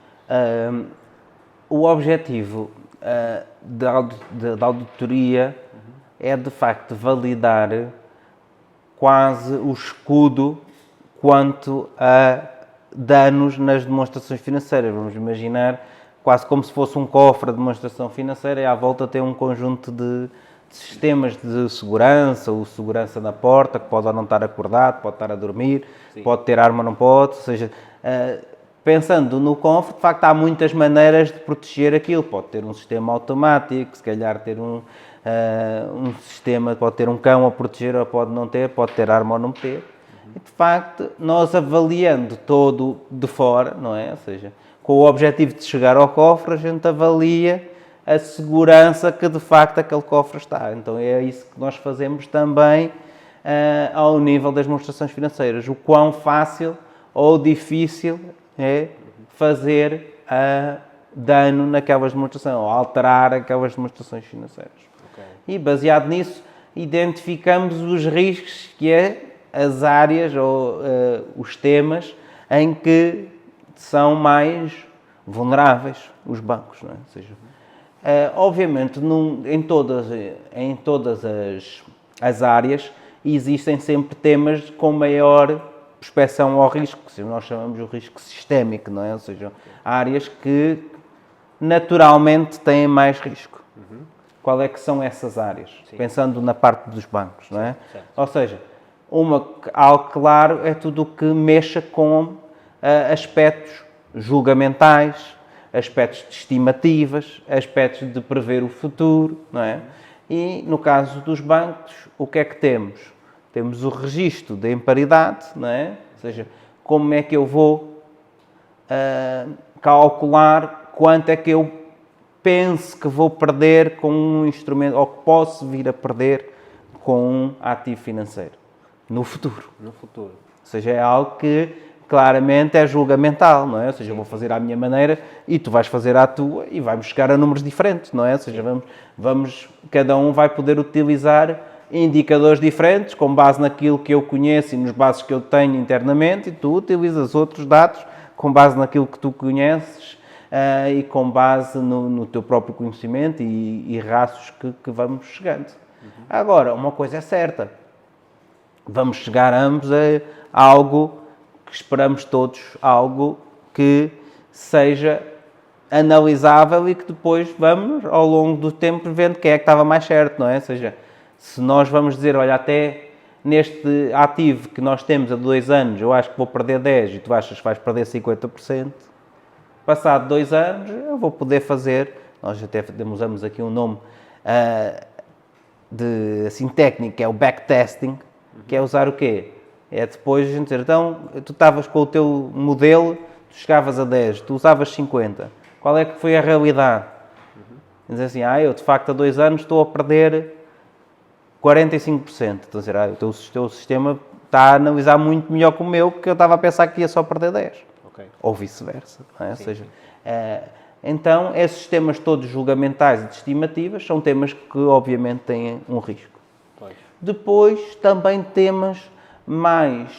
o objetivo da auditoria é, de facto, validar quase o escudo quanto a danos nas demonstrações financeiras. Vamos imaginar quase como se fosse um cofre de demonstração financeira e à volta tem um conjunto de sistemas de segurança, ou segurança na porta, que pode ou não estar acordado, pode estar a dormir, sim, pode ter arma ou não pode, ou seja, pensando no cofre, de facto há muitas maneiras de proteger aquilo. Pode ter um sistema automático, se calhar ter um sistema, pode ter um cão a proteger ou pode não ter, pode ter arma ou não ter. E, de facto, nós avaliando todo de fora, não é? Ou seja, com o objetivo de chegar ao cofre, a gente avalia a segurança que, de facto, aquele cofre está. Então, é isso que nós fazemos também ao nível das demonstrações financeiras. O quão fácil ou difícil é fazer dano naquelas demonstrações, ou alterar aquelas demonstrações financeiras. Okay. E, baseado nisso, identificamos os riscos, que é as áreas ou os temas em que são mais vulneráveis os bancos, não é? Ou seja, obviamente, em todas as áreas existem sempre temas com maior prospeção ao risco, que nós chamamos de risco sistémico, não é? Ou seja, áreas que naturalmente têm mais risco. Qual é que são essas áreas? Sim. Pensando na parte dos bancos, não é? Certo. Ou seja, algo claro é tudo o que mexa com aspectos julgamentais, aspectos de estimativas, aspectos de prever o futuro, não é? E no caso dos bancos, o que é que temos? Temos o registro da imparidade, não é? Ou seja, como é que eu vou calcular quanto é que eu penso que vou perder com um instrumento, ou que posso vir a perder com um ativo financeiro no futuro. No futuro. Ou seja, é algo que claramente é julgamental, não é? Ou seja, eu vou fazer à minha maneira e tu vais fazer à tua e vamos chegar a números diferentes, não é? Ou seja, cada um vai poder utilizar indicadores diferentes, com base naquilo que eu conheço e nos bases que eu tenho internamente, e tu utilizas outros dados com base naquilo que tu conheces e com base no teu próprio conhecimento e raços que vamos chegando. Agora, uma coisa é certa, vamos chegar ambos a algo que esperamos todos, algo que seja analisável e que depois vamos, ao longo do tempo, vendo quem é que estava mais certo, não é? Ou seja, se nós vamos dizer, olha, até neste ativo que nós temos há 2 anos, eu acho que vou perder 10 e tu achas que vais perder 50%, passado 2 anos, eu vou poder fazer, nós até usamos aqui um nome assim, técnico, que é o backtesting, que é usar o quê? É depois a gente dizer, então, tu estavas com o teu modelo, tu chegavas a 10, tu usavas 50. Qual é que foi a realidade? Dizer assim, eu de facto há 2 anos estou a perder 45%. Então, dizer, o teu sistema está a analisar muito melhor que o meu, porque eu estava a pensar que ia só perder 10. Okay. Ou vice-versa. Não é? Ou seja, então, esses sistemas todos julgamentais e de estimativas são temas que, obviamente, têm um risco. Pois. Depois, também temas mais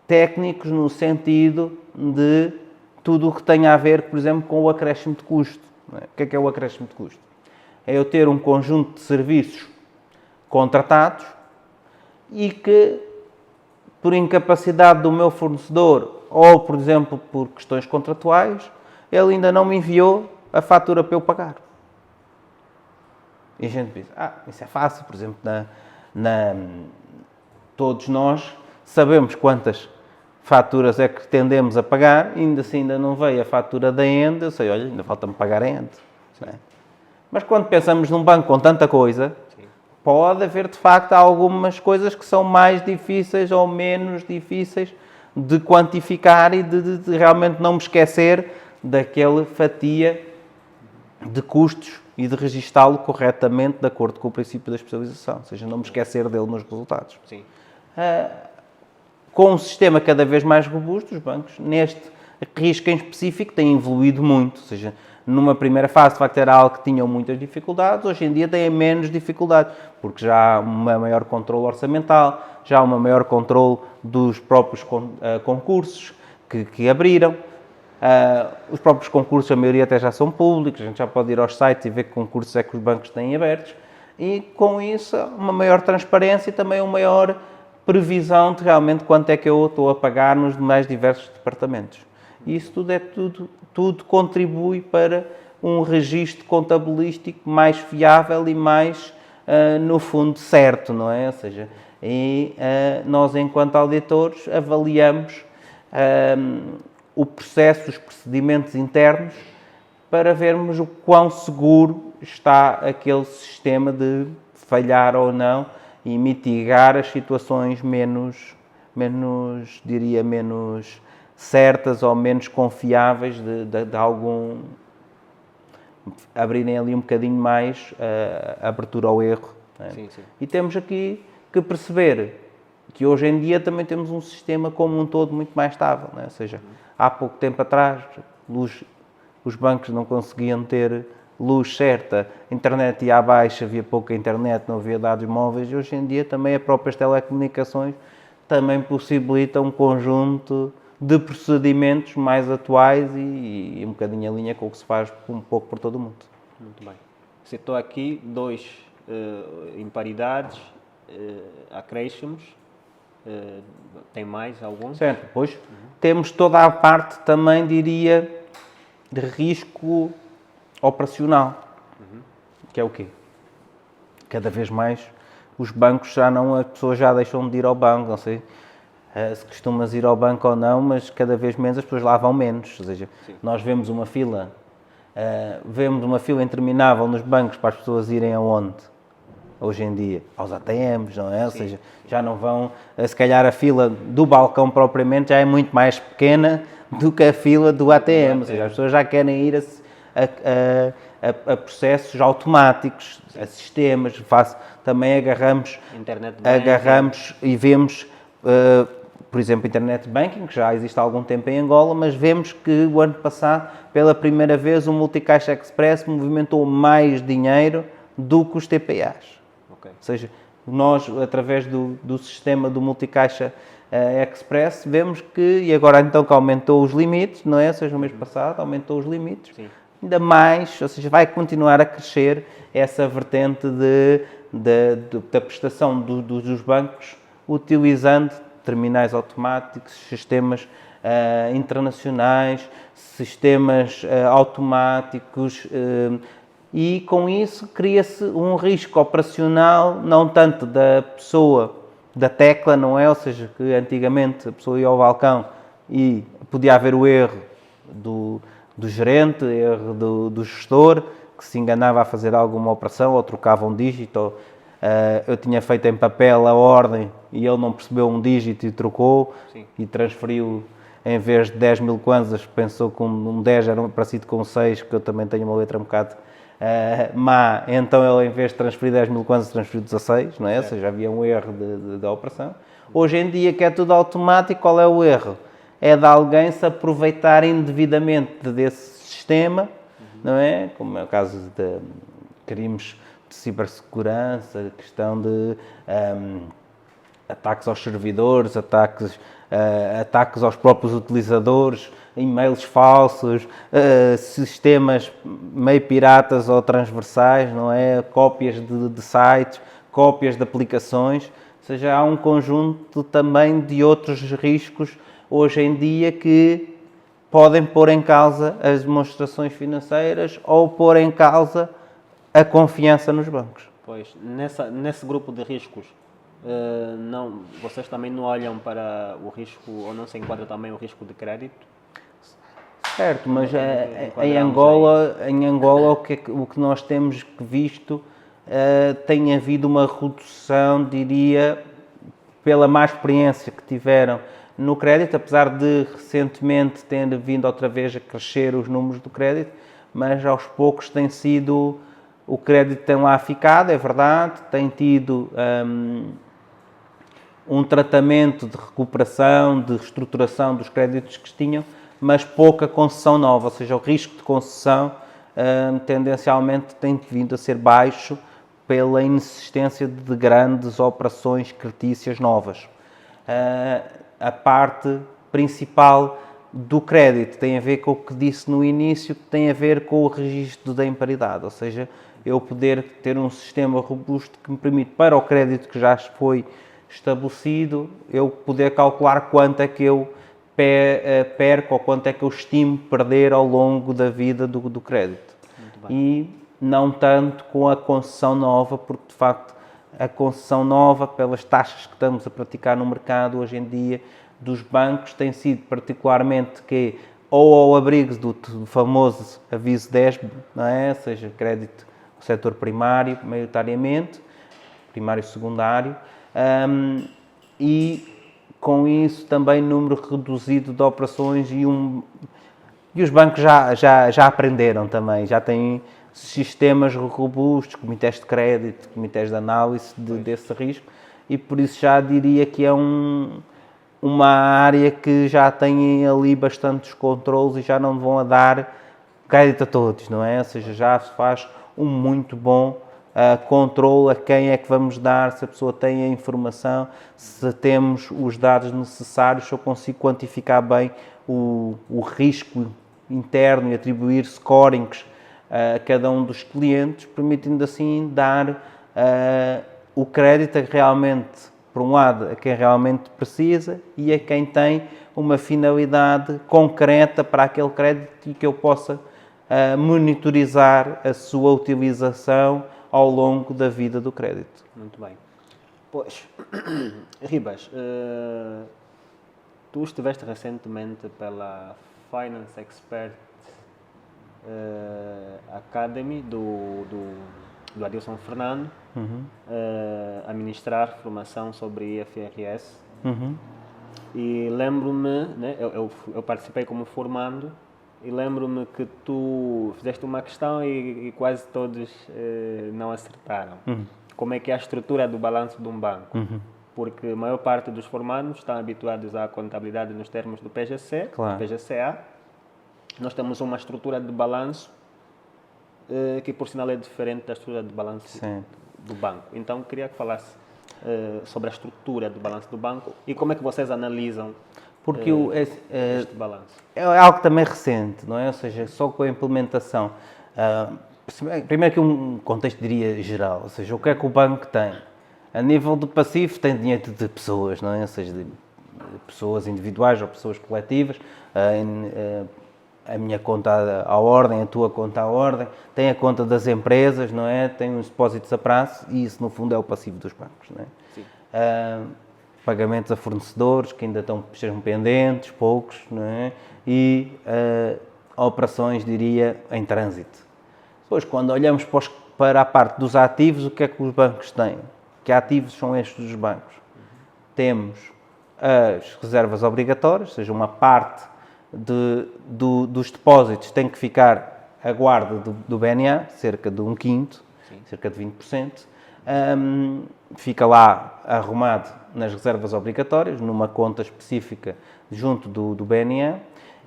técnicos no sentido de tudo o que tem a ver, por exemplo, com o acréscimo de custo. Não é? O que é o acréscimo de custo? É eu ter um conjunto de serviços contratados e que, por incapacidade do meu fornecedor ou, por exemplo, por questões contratuais, ele ainda não me enviou a fatura para eu pagar. E a gente diz, isso é fácil, por exemplo, todos nós sabemos quantas faturas é que tendemos a pagar, ainda assim ainda não veio a fatura da Ende, eu sei, olha, ainda falta-me pagar a Ende. Não é? Mas quando pensamos num banco com tanta coisa, pode haver, de facto, algumas coisas que são mais difíceis ou menos difíceis de quantificar e de realmente não me esquecer daquela fatia de custos e de registá-lo corretamente de acordo com o princípio da especialização. Ou seja, não me esquecer dele nos resultados. Sim. Com um sistema cada vez mais robusto, os bancos, neste risco em específico, têm evoluído muito. Ou seja, numa primeira fase, de facto, era algo que tinham muitas dificuldades, hoje em dia têm menos dificuldades, porque já há um maior controle orçamental, já há um maior controle dos próprios concursos que abriram. Os próprios concursos, a maioria até já são públicos, a gente já pode ir aos sites e ver que concursos é que os bancos têm abertos, e com isso, uma maior transparência e também uma maior previsão de realmente quanto é que eu estou a pagar nos mais diversos departamentos. E isso tudo contribui para um registro contabilístico mais fiável e mais, no fundo, certo, não é? Ou seja, nós, enquanto auditores, avaliamos o processo, os procedimentos internos, para vermos o quão seguro está aquele sistema de falhar ou não e mitigar as situações menos certas ou menos confiáveis de algum... abrirem ali um bocadinho mais a abertura ao erro. Não é? Sim. E temos aqui que perceber que hoje em dia também temos um sistema como um todo muito mais estável. Não é? Ou seja, há pouco tempo atrás, os bancos não conseguiam ter luz certa, a internet ia abaixo, havia pouca internet, não havia dados móveis, e hoje em dia também as próprias telecomunicações também possibilitam um conjunto de procedimentos mais atuais e um bocadinho em linha com o que se faz um pouco por todo o mundo. Muito bem. Citou aqui 2 imparidades, acréscimos, tem mais alguns? Certo, pois temos toda a parte também, diria, de risco operacional, que é o quê? Cada vez mais os bancos as pessoas já deixam de ir ao banco, não sei se costumas ir ao banco ou não, mas cada vez menos as pessoas lá vão menos. Ou seja, nós vemos uma fila interminável nos bancos para as pessoas irem aonde? Hoje em dia, aos ATMs, não é? Ou seja, já não vão, se calhar a fila do balcão propriamente já é muito mais pequena do que a fila do ATM. Ou seja, as pessoas já querem ir a processos automáticos, a sistemas. Também agarramos e vemos, por exemplo, Internet Banking, que já existe há algum tempo em Angola, mas vemos que o ano passado, pela primeira vez, o Multicaixa Express movimentou mais dinheiro do que os TPAs. Okay. Ou seja, nós, através do sistema do multicaixa Express, vemos que, e agora então que aumentou os limites, não é? Ou seja, no mês passado aumentou os limites, Sim. ainda mais, ou seja, vai continuar a crescer essa vertente da prestação dos bancos utilizando terminais automáticos, sistemas internacionais, sistemas automáticos, e com isso cria-se um risco operacional, não tanto da pessoa, da tecla, não é? Ou seja, que antigamente a pessoa ia ao balcão e podia haver o erro do gerente, erro do gestor, que se enganava a fazer alguma operação ou trocava um dígito. Ou, eu tinha feito em papel a ordem e ele não percebeu um dígito e trocou. Sim. E transferiu, em vez de 10 mil kwanzas, pensou que um 10 era parecido com um 6, que eu também tenho uma letra um bocado má, então ele, em vez de transferir 10 mil kwanzas, transferiu 16, não é? Ou seja, havia um erro da operação. Hoje em dia, que é tudo automático, qual é o erro? É de alguém se aproveitar indevidamente desse sistema, não é? Como é o caso de crimes de cibersegurança, questão de ataques aos servidores, ataques aos próprios utilizadores, e-mails falsos, sistemas meio piratas ou transversais, não é? Cópias de sites, cópias de aplicações. Ou seja, há um conjunto também de outros riscos hoje em dia que podem pôr em causa as demonstrações financeiras ou pôr em causa a confiança nos bancos. Pois, nesse grupo de riscos, vocês também não olham para o risco, ou não se enquadra também o risco de crédito? Certo, mas em Angola o que nós temos visto, tem havido uma redução, diria, pela má experiência que tiveram no crédito, apesar de recentemente ter vindo outra vez a crescer os números do crédito, mas aos poucos o crédito tem lá ficado, é verdade, tem tido um tratamento de recuperação, de reestruturação dos créditos que tinham, mas pouca concessão nova, ou seja, o risco de concessão tendencialmente tem vindo a ser baixo pela inexistência de grandes operações cretícias novas. A parte principal do crédito tem a ver com o que disse no início, que tem a ver com o registro da imparidade, ou seja, eu poder ter um sistema robusto que me permite, para o crédito que já foi estabelecido, eu poder calcular quanto é que eu perco ou quanto é que eu estimo perder ao longo da vida do crédito. E não tanto com a concessão nova, porque de facto a concessão nova, pelas taxas que estamos a praticar no mercado hoje em dia, dos bancos, tem sido particularmente que ou ao abrigo do famoso aviso 10, não é? Ou seja, crédito no setor primário, maioritariamente, primário e secundário, e com isso também número reduzido de operações e os bancos já aprenderam também, já têm sistemas robustos, comitês de crédito, comitês de análise desse risco, e por isso já diria que é uma área que já tem ali bastantes controles e já não vão a dar crédito a todos, não é? Ou seja, já se faz um muito bom controle a quem é que vamos dar, se a pessoa tem a informação, se temos os dados necessários, se eu consigo quantificar bem o risco interno e atribuir scorings a cada um dos clientes, permitindo assim dar o crédito a realmente, por um lado, a quem realmente precisa e a quem tem uma finalidade concreta para aquele crédito e que eu possa monitorizar a sua utilização ao longo da vida do crédito. Muito bem. Pois, Ribas, tu estiveste recentemente pela Finance Expert Academy do Adilson Fernando, a ministrar formação sobre IFRS. E lembro-me, né, eu participei como formando, e lembro-me que tu fizeste uma questão e quase todos não acertaram. Como é que é a estrutura do balanço de um banco? Porque a maior parte dos formandos estão habituados à contabilidade nos termos do PGC, claro. PGCA. Nós temos uma estrutura de balanço que, por sinal, é diferente da estrutura de balanço do banco. Então, queria que falasse sobre a estrutura do balanço do banco e como é que vocês analisam Porque este balanço? é algo também recente, não é? Ou seja, só com a implementação. Primeiro aqui um contexto, diria, geral. Ou seja, o que é que o banco tem? A nível do passivo tem dinheiro de pessoas, não é? Ou seja, de pessoas individuais ou pessoas coletivas. A minha conta à ordem, a tua conta à ordem, tem a conta das empresas, não é? Tem os depósitos a prazo e isso, no fundo, é o passivo dos bancos, não é? Sim. Pagamentos a fornecedores que ainda estão pendentes, poucos, não é? E operações, diria, em trânsito. Depois, quando olhamos para a parte dos ativos, o que é que os bancos têm? Que ativos são estes dos bancos? Temos as reservas obrigatórias, ou seja, uma parte dos depósitos tem que ficar a guarda do BNA, cerca de 1/5, cerca de 20%. Fica lá arrumado nas reservas obrigatórias, numa conta específica junto do BNA,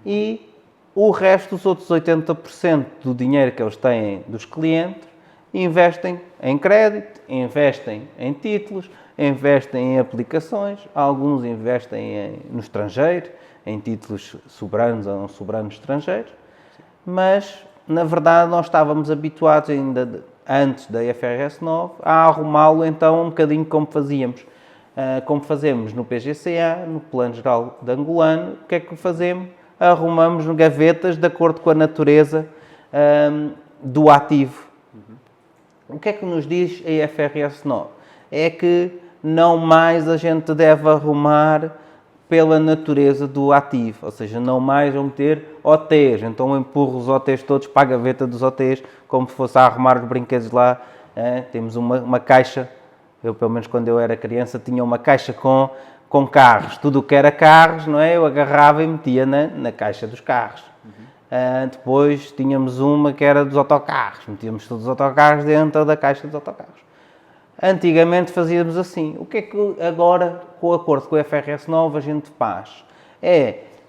e o resto, os outros 80% do dinheiro que eles têm dos clientes, investem em crédito, investem em títulos, investem em aplicações, alguns investem no estrangeiro, em títulos soberanos ou não soberanos estrangeiros, mas, na verdade, nós estávamos habituados ainda antes da IFRS 9 a arrumá-lo então um bocadinho como fazíamos. Como fazemos no PGCA, no Plano Geral de Angolano, o que é que fazemos? Arrumamos gavetas de acordo com a natureza do ativo. O que é que nos diz a IFRS 9? É que não mais a gente deve arrumar pela natureza do ativo, ou seja, não mais vão ter OTs, então eu empurro os OTs todos para a gaveta dos OTs, como se fosse a arrumar os brinquedos lá. Temos uma caixa, eu pelo menos quando eu era criança tinha uma caixa com carros, tudo o que era carros, não é? Eu agarrava e metia na caixa dos carros. Depois tínhamos uma que era dos autocarros, metíamos todos os autocarros dentro da caixa dos autocarros. Antigamente fazíamos assim. O que é que agora, com o acordo com o IFRS 9, a gente faz?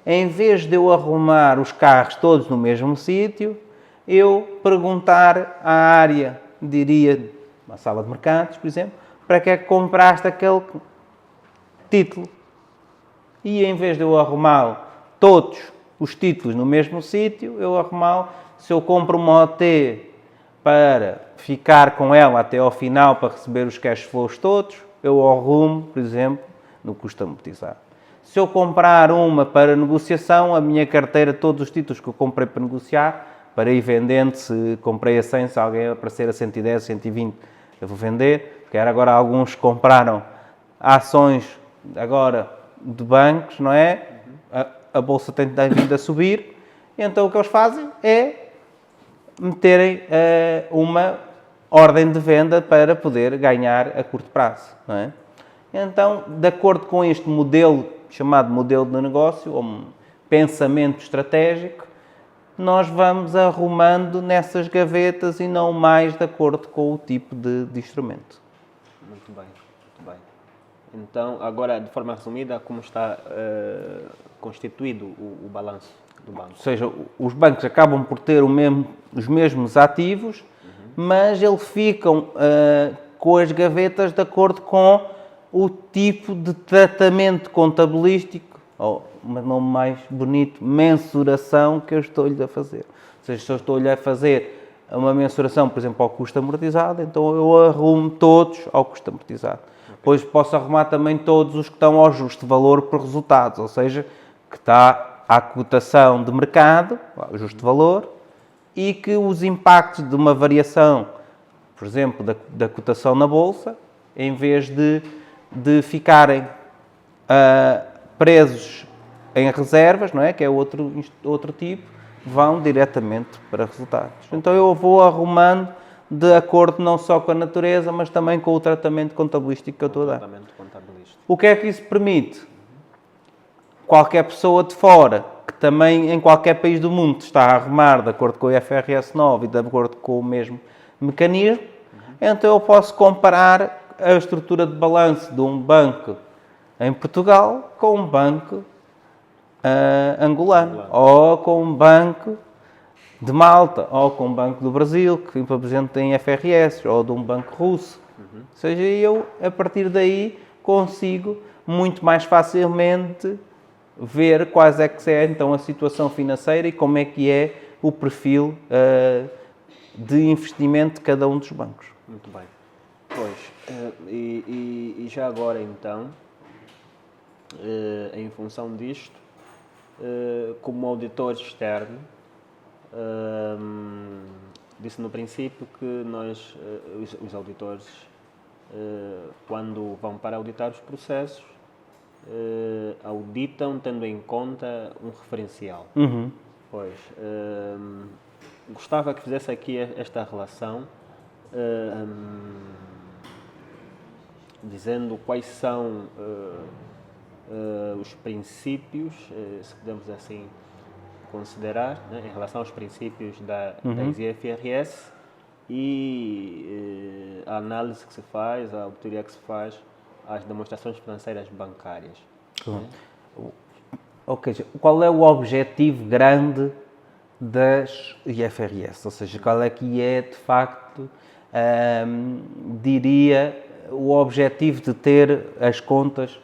Em vez de eu arrumar os carros todos no mesmo sítio, eu perguntar à área, diria, uma sala de mercados, por exemplo, para que é que compraste aquele título? E em vez de eu arrumar todos os títulos no mesmo sítio, eu arrumar, se eu compro uma OT para ficar com ela até ao final para receber os cash flows todos, eu arrumo, por exemplo, no custo amortizado. Se eu comprar uma para negociação, a minha carteira, todos os títulos que eu comprei para negociar, para ir vendendo, se comprei a 100, se alguém aparecer a 110, 120, eu vou vender, porque agora alguns compraram ações agora de bancos, não é? A bolsa tem vindo a subir, então o que eles fazem é meterem uma ordem de venda para poder ganhar a curto prazo, não é? Então, de acordo com este modelo, chamado modelo de negócio, ou um pensamento estratégico, nós vamos arrumando nessas gavetas e não mais de acordo com o tipo de instrumento. Muito bem, muito bem. Então, agora, de forma resumida, como está constituído o balanço do banco? Ou seja, os bancos acabam por ter os mesmos ativos, mas eles ficam com as gavetas de acordo com o tipo de tratamento contabilístico, ou um nome mais bonito, mensuração que eu estou-lhe a fazer. Ou seja, se eu estou-lhe a fazer uma mensuração, por exemplo, ao custo amortizado, então eu arrumo todos ao custo amortizado. Depois posso arrumar também todos os que estão ao justo valor por resultados, ou seja, que está à cotação de mercado, ao justo valor, e que os impactos de uma variação, por exemplo, da cotação na bolsa, em vez de ficarem presos em reservas, não é? Que é outro tipo, vão diretamente para resultados. Então eu vou arrumando de acordo não só com a natureza, mas também com o tratamento contabilístico que eu estou a dar. O que é que isso permite? Qualquer pessoa de fora, que também em qualquer país do mundo está a arrumar de acordo com o IFRS 9 e de acordo com o mesmo mecanismo, então eu posso comparar a estrutura de balanço de um banco em Portugal com um banco angolano, ou com um banco de Malta, ou com um banco do Brasil, que apresenta em IFRS, ou de um banco russo, Ou seja, eu, a partir daí, consigo muito mais facilmente ver quais é que é então a situação financeira e como é que é o perfil de investimento de cada um dos bancos. Muito bem. Pois, e já agora então, em função disto, como auditor externo, disse no princípio que nós, os auditores, quando vão para auditar os processos, auditam tendo em conta um referencial. Pois, gostava que fizesse aqui esta relação, dizendo quais são os princípios, se podemos assim considerar, né, em relação aos princípios das IFRS e a análise que se faz, a auditoria que se faz às demonstrações financeiras bancárias. Né? Ok, qual é o objetivo grande das IFRS? Ou seja, qual é que é, de facto, diria, o objetivo de ter as contas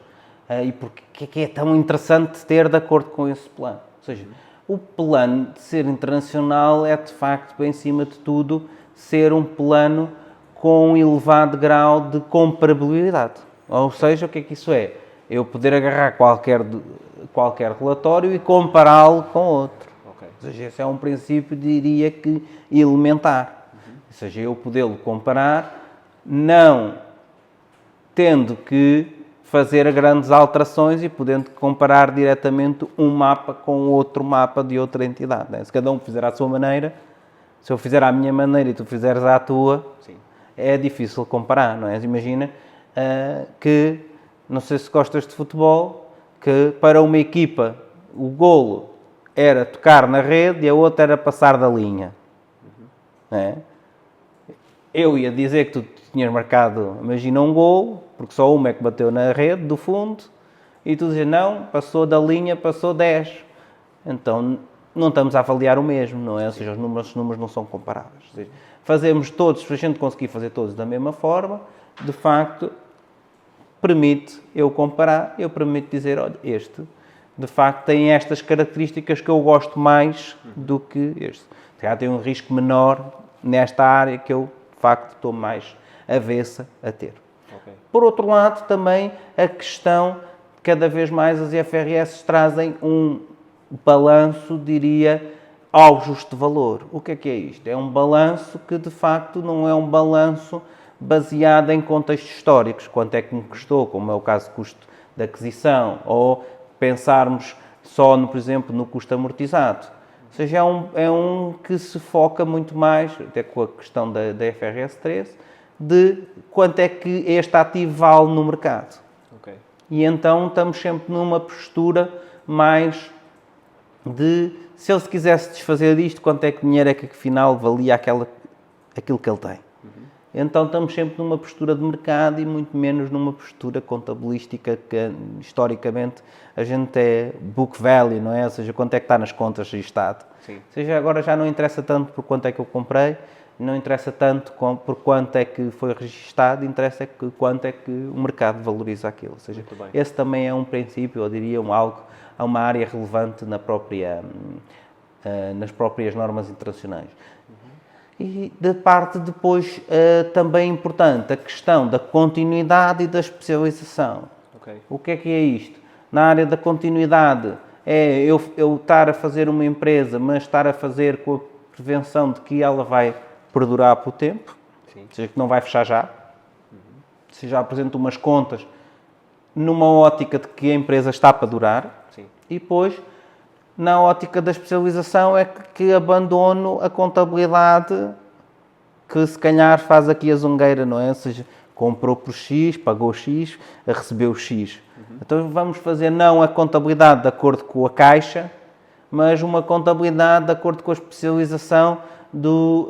e porque é que é tão interessante ter de acordo com esse plano? Ou seja, o plano de ser internacional é, de facto, em cima de tudo, ser um plano com um elevado grau de comparabilidade. Ou seja, o que é que isso é? Eu poder agarrar qualquer relatório e compará-lo com outro. Okay. Ou seja, esse é um princípio, diria que, elementar. Ou seja, eu podê-lo comparar, não tendo que fazer grandes alterações e podendo comparar diretamente um mapa com outro mapa de outra entidade. Né? Se cada um fizer à sua maneira, se eu fizer à minha maneira e tu fizeres à tua, sim, é difícil comparar, não é? Imagina que, não sei se gostas de futebol, que para uma equipa o golo era tocar na rede e a outra era passar da linha. Não é? Eu ia dizer que tu tinhas marcado, imagina, um golo, porque só uma é que bateu na rede do fundo, e tu dizes, não, passou da linha, passou 10. Então, não estamos a avaliar o mesmo, não é? Ou seja, os números não são comparáveis. Ou seja, fazemos todos, se a gente conseguir fazer todos da mesma forma, de facto, permite eu comparar, eu permito dizer, olha, este, de facto, tem estas características que eu gosto mais do que este. Já tem um risco menor nesta área que eu, de facto, estou mais avessa a ter. Okay. Por outro lado, também a questão, cada vez mais as IFRS trazem um balanço, diria, ao justo valor. O que é isto? É um balanço que, de facto, não é um balanço baseado em contextos históricos. Quanto é que me custou, como é o caso do custo de aquisição, ou pensarmos só, por exemplo, no custo amortizado. Ou seja, é um que se foca muito mais, até com a questão da IFRS 13, de quanto é que este ativo vale no mercado. Okay. E então estamos sempre numa postura mais de, se ele se quisesse desfazer disto, quanto é que dinheiro é que afinal valia aquilo que ele tem. Então estamos sempre numa postura de mercado e muito menos numa postura contabilística que, historicamente, a gente é book value, não é? Ou seja, quanto é que está nas contas registado. Sim. Ou seja, agora já não interessa tanto por quanto é que eu comprei, não interessa tanto por quanto é que foi registado, interessa quanto é que o mercado valoriza aquilo. Ou seja, esse também é um princípio, eu diria, uma área relevante nas próprias normas internacionais. E da parte depois também importante, a questão da continuidade e da especialização. Okay. O que é isto? Na área da continuidade é eu estar a fazer uma empresa, mas estar a fazer com a prevenção de que ela vai perdurar por tempo, sim, ou seja, que não vai fechar já. Se já apresento umas contas numa ótica de que a empresa está para durar, sim, e depois, na ótica da especialização, é que abandono a contabilidade que se calhar faz aqui a zungueira, não é? Ou seja, comprou por X, pagou X, recebeu X. Então vamos fazer não a contabilidade de acordo com a caixa, mas uma contabilidade de acordo com a especialização no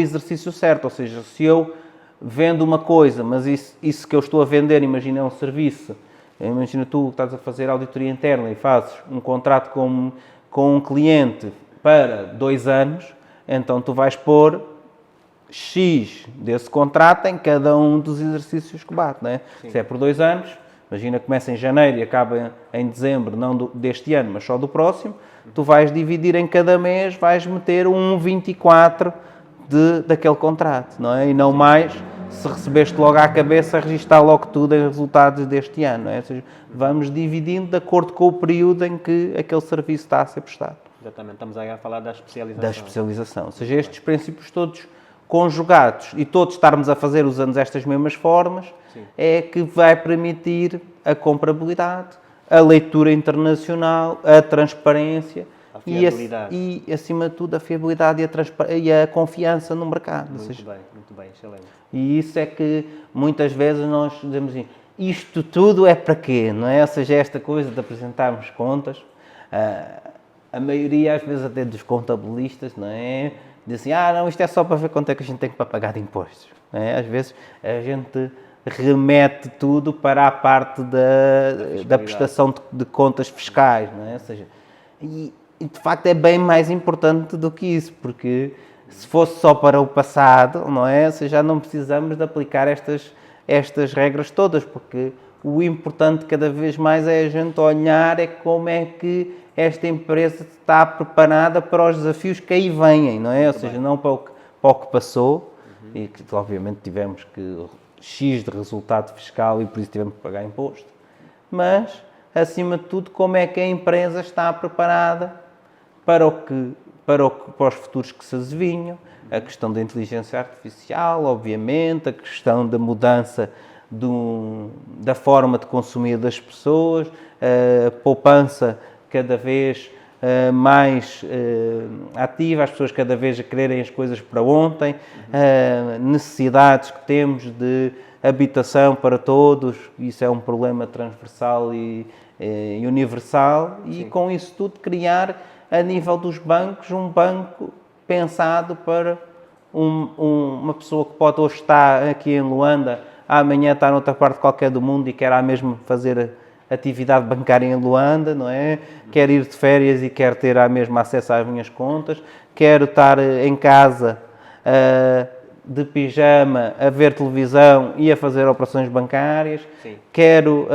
exercício certo. Ou seja, se eu vendo uma coisa, mas isso que eu estou a vender, imagina, é um serviço. Imagina tu que estás a fazer auditoria interna e fazes um contrato com um cliente para 2 anos, então tu vais pôr X desse contrato em cada um dos exercícios que bate, não é? Se é por 2 anos, imagina que começa em janeiro e acaba em dezembro, não deste ano, mas só do próximo, tu vais dividir em cada mês, vais meter um 24 daquele contrato, não é? E não mais, se recebeste logo à cabeça, registar logo tudo em resultados deste ano, não é? Ou seja, vamos dividindo de acordo com o período em que aquele serviço está a ser prestado. Exatamente, estamos aí a falar da especialização. Da especialização. Ou seja, estes princípios todos conjugados e todos estarmos a fazer usando estas mesmas formas, é que vai permitir a comparabilidade, a leitura internacional, a transparência e, acima de tudo, a fiabilidade e a confiança no mercado. Muito bem, excelente. E isso é que muitas vezes nós dizemos assim, isto tudo é para quê, não é? Ou seja, esta coisa de apresentarmos contas, a maioria às vezes até dos contabilistas, não é? Dizem assim, não, isto é só para ver quanto é que a gente tem que pagar de impostos. Não é? Às vezes a gente remete tudo para a parte da prestação de contas fiscais, não é? Ou seja, e de facto é bem mais importante do que isso, porque se fosse só para o passado, não é? Ou seja, já não precisamos de aplicar estas regras todas, porque o importante cada vez mais é a gente olhar como é que esta empresa está preparada para os desafios que aí vêm, não é? Ou seja, não para o que passou, e que obviamente tivemos que X de resultado fiscal e por isso tivemos que pagar imposto, mas, acima de tudo, como é que a empresa está preparada para os futuros que se adivinham, a questão da inteligência artificial, obviamente, a questão da mudança da forma de consumir das pessoas, a poupança cada vez mais ativa, as pessoas cada vez a quererem as coisas para ontem, necessidades que temos de habitação para todos, isso é um problema transversal e universal, e com isso tudo criar a nível dos bancos um banco pensado para uma pessoa que pode hoje estar aqui em Luanda, amanhã está noutra parte qualquer do mundo e quer à mesma fazer atividade bancária em Luanda, não é? Quer ir de férias e quer ter à mesma acesso às minhas contas, quero estar em casa de pijama a ver televisão e a fazer operações bancárias, quero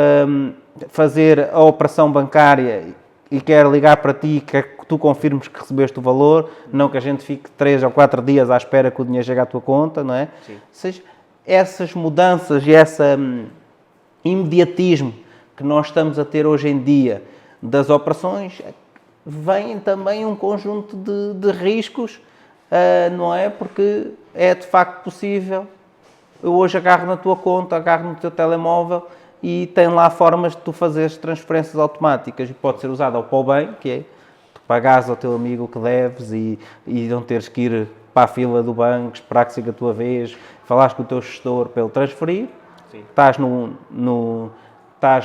fazer a operação bancária e quero ligar para ti, quero que tu confirmes que recebeste o valor, não que a gente fique 3 ou 4 dias à espera que o dinheiro chegue à tua conta, não é? Ou seja, essas mudanças e esse imediatismo que nós estamos a ter hoje em dia das operações, vem também um conjunto de riscos, não é? Porque é de facto possível, eu hoje agarro na tua conta, agarro no teu telemóvel e tem lá formas de tu fazeres transferências automáticas e pode ser usado ao para o bem, que é tu pagares ao teu amigo o que deves e não teres que ir para a fila do banco, esperar que siga a tua vez, falares com o teu gestor para ele transferir, estás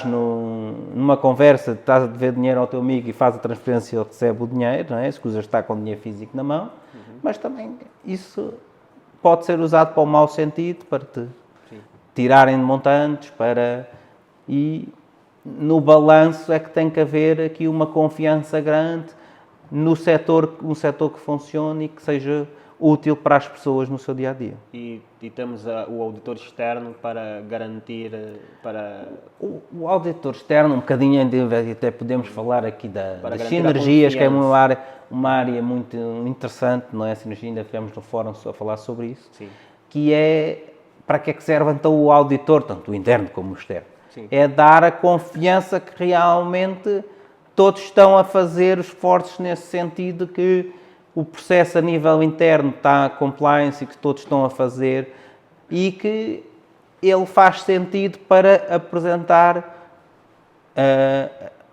numa conversa, estás a dever dinheiro ao teu amigo e faz a transferência e ele recebe o dinheiro, não é? Escusas de estar com o dinheiro físico na mão, mas também isso pode ser usado para o mau sentido, para te tirarem de montantes, e no balanço é que tem que haver aqui uma confiança grande no setor, um setor que funcione e que seja útil para as pessoas no seu dia-a-dia. E temos o auditor externo para garantir, O auditor externo, um bocadinho, até podemos falar aqui das sinergias, que é uma área muito interessante, não é? A sinergia, ainda tivemos no fórum a falar sobre isso, que é para que é que serve então o auditor, tanto o interno como o externo. É dar a confiança que realmente todos estão a fazer esforços nesse sentido, que o processo a nível interno está compliance e que todos estão a fazer e que ele faz sentido para apresentar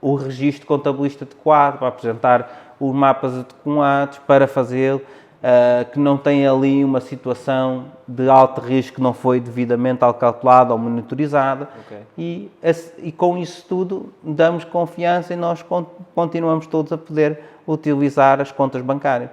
o registro contabilista adequado, para apresentar os mapas adequados, para fazer que não tem ali uma situação de alto risco que não foi devidamente calculada ou monitorizada. E com isso tudo damos confiança e nós continuamos todos a poder utilizar as contas bancárias.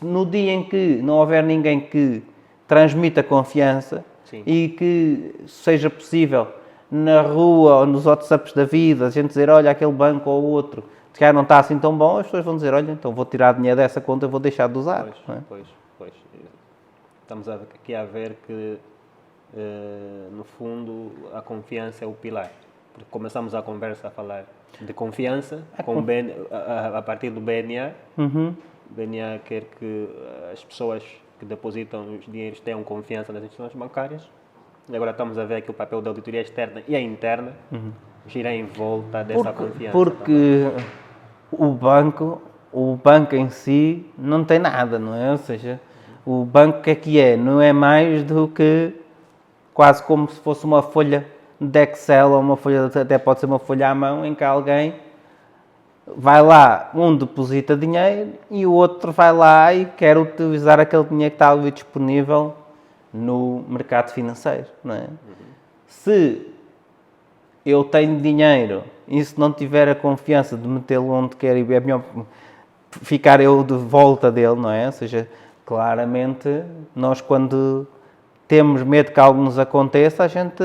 No dia em que não houver ninguém que transmita confiança e que seja possível na rua ou nos WhatsApps da vida a gente dizer, olha, aquele banco ou outro se calhar não está assim tão bom, as pessoas vão dizer, olha, então vou tirar dinheiro dessa conta e vou deixar de usar. estamos aqui a ver que, no fundo, a confiança é o pilar. Porque começamos a conversa a falar de confiança a partir do BNA. O BNA quer que as pessoas que depositam os dinheiros tenham confiança nas instituições bancárias. E agora estamos a ver aqui o papel da auditoria externa e a interna gira em volta dessa confiança. Porque o banco em si não tem nada, não é? Ou seja, o banco o que é? Não é mais do que quase como se fosse uma folha de Excel ou uma folha, até pode ser uma folha à mão, em que alguém vai lá, um deposita dinheiro e o outro vai lá e quer utilizar aquele dinheiro que está ali disponível no mercado financeiro, não é? Se eu tenho dinheiro e se não tiver a confiança de metê-lo onde quer, é melhor ficar eu de volta dele, não é? Ou seja, claramente, nós quando temos medo que algo nos aconteça, a gente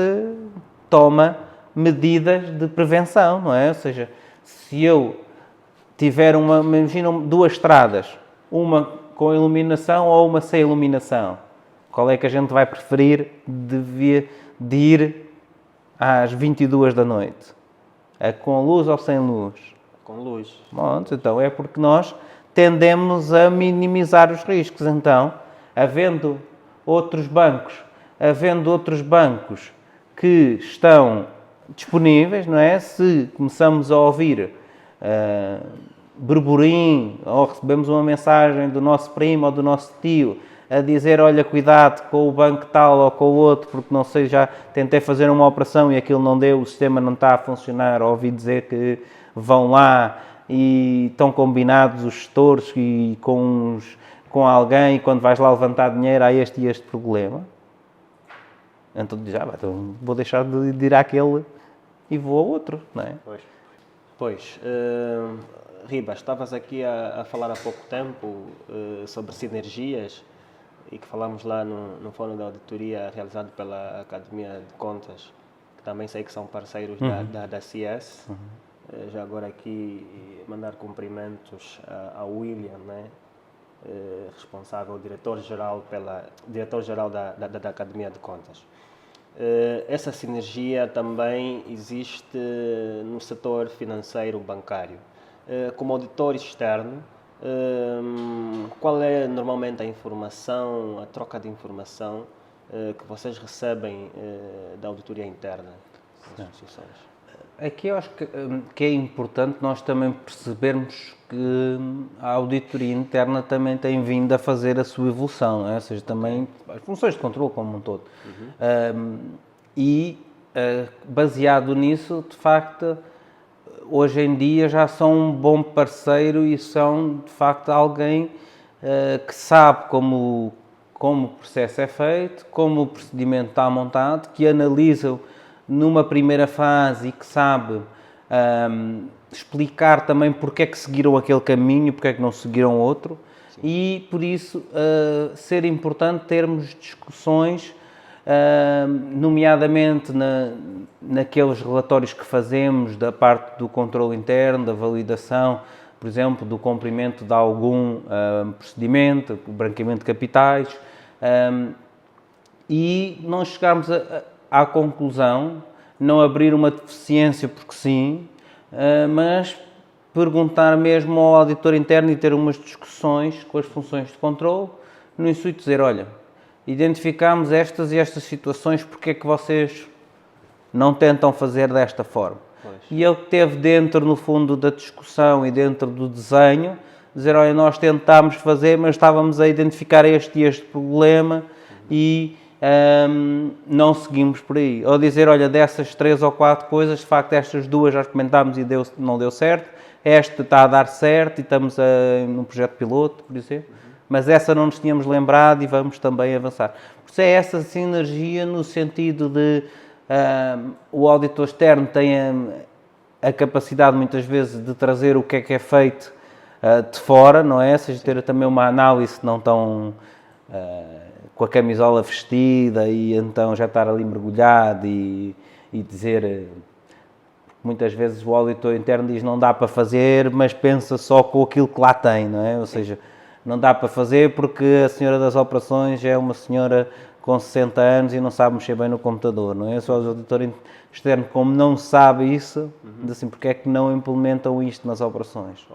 toma medidas de prevenção, não é? Ou seja, se eu tiver imagina duas estradas, uma com iluminação ou uma sem iluminação, qual é que a gente vai preferir de ir às 22 da noite? É com luz ou sem luz? Com luz. Bom, então é porque nós tendemos a minimizar os riscos. Então, havendo outros bancos que estão disponíveis, não é? Se começamos a ouvir burburinho ou recebemos uma mensagem do nosso primo ou do nosso tio a dizer, olha, cuidado com o banco tal ou com o outro, porque não sei, já tentei fazer uma operação e aquilo não deu, o sistema não está a funcionar, ou ouvi dizer que vão lá e estão combinados os gestores e com alguém, e quando vais lá levantar dinheiro há este e este problema. Então então vou deixar de ir àquele e vou ao outro, não é? Pois. Ribas, estavas aqui a falar há pouco tempo sobre sinergias e que falamos lá no fórum da auditoria realizado pela Academia de Contas, que também sei que são parceiros da CS. Já agora aqui mandar cumprimentos ao William, né? Responsável, diretor-geral da Academia de Contas. Essa sinergia também existe no setor financeiro bancário. Como auditor externo, qual é normalmente a informação, a troca de informação que vocês recebem da auditoria interna das instituições? Aqui eu acho que é importante nós também percebermos que a auditoria interna também tem vindo a fazer a sua evolução, não é? Ou seja, também as funções de controle como um todo. Baseado nisso, de facto, hoje em dia já são um bom parceiro e são, de facto, alguém que sabe como o processo é feito, como o procedimento está montado, que analisa numa primeira fase e que sabe explicar também porque é que seguiram aquele caminho, porque é que não seguiram outro. Sim. E, por isso, ser importante termos discussões, nomeadamente naqueles relatórios que fazemos da parte do controle interno, da validação, por exemplo, do cumprimento de algum procedimento, o branqueamento de capitais, e não chegarmos à conclusão, não abrir uma deficiência porque sim, mas perguntar mesmo ao auditor interno e ter umas discussões com as funções de controle, no intuito de dizer, olha, identificamos estas e estas situações, porque é que vocês não tentam fazer desta forma? Pois. E ele teve dentro, no fundo, da discussão e dentro do desenho, dizer, olha, nós tentámos fazer, mas estávamos a identificar este e este problema e não seguimos por aí. Ou dizer, olha, dessas 3 ou 4 coisas, de facto, estas 2 já experimentámos e não deu certo, esta está a dar certo e estamos num projeto piloto, por exemplo, mas essa não nos tínhamos lembrado e vamos também avançar. Por isso é essa sinergia no sentido de o auditor externo tem a capacidade, muitas vezes, de trazer o que é feito de fora, não é? Ou seja, ter também uma análise não tão com a camisola vestida e então já estar ali mergulhado e dizer... Muitas vezes o auditor interno diz não dá para fazer, mas pensa só com aquilo que lá tem, não é? Ou seja, não dá para fazer porque a senhora das operações é uma senhora com 60 anos e não sabe mexer bem no computador, não é? Só o auditor externo, como não sabe isso, diz assim, porque é que não implementam isto nas operações?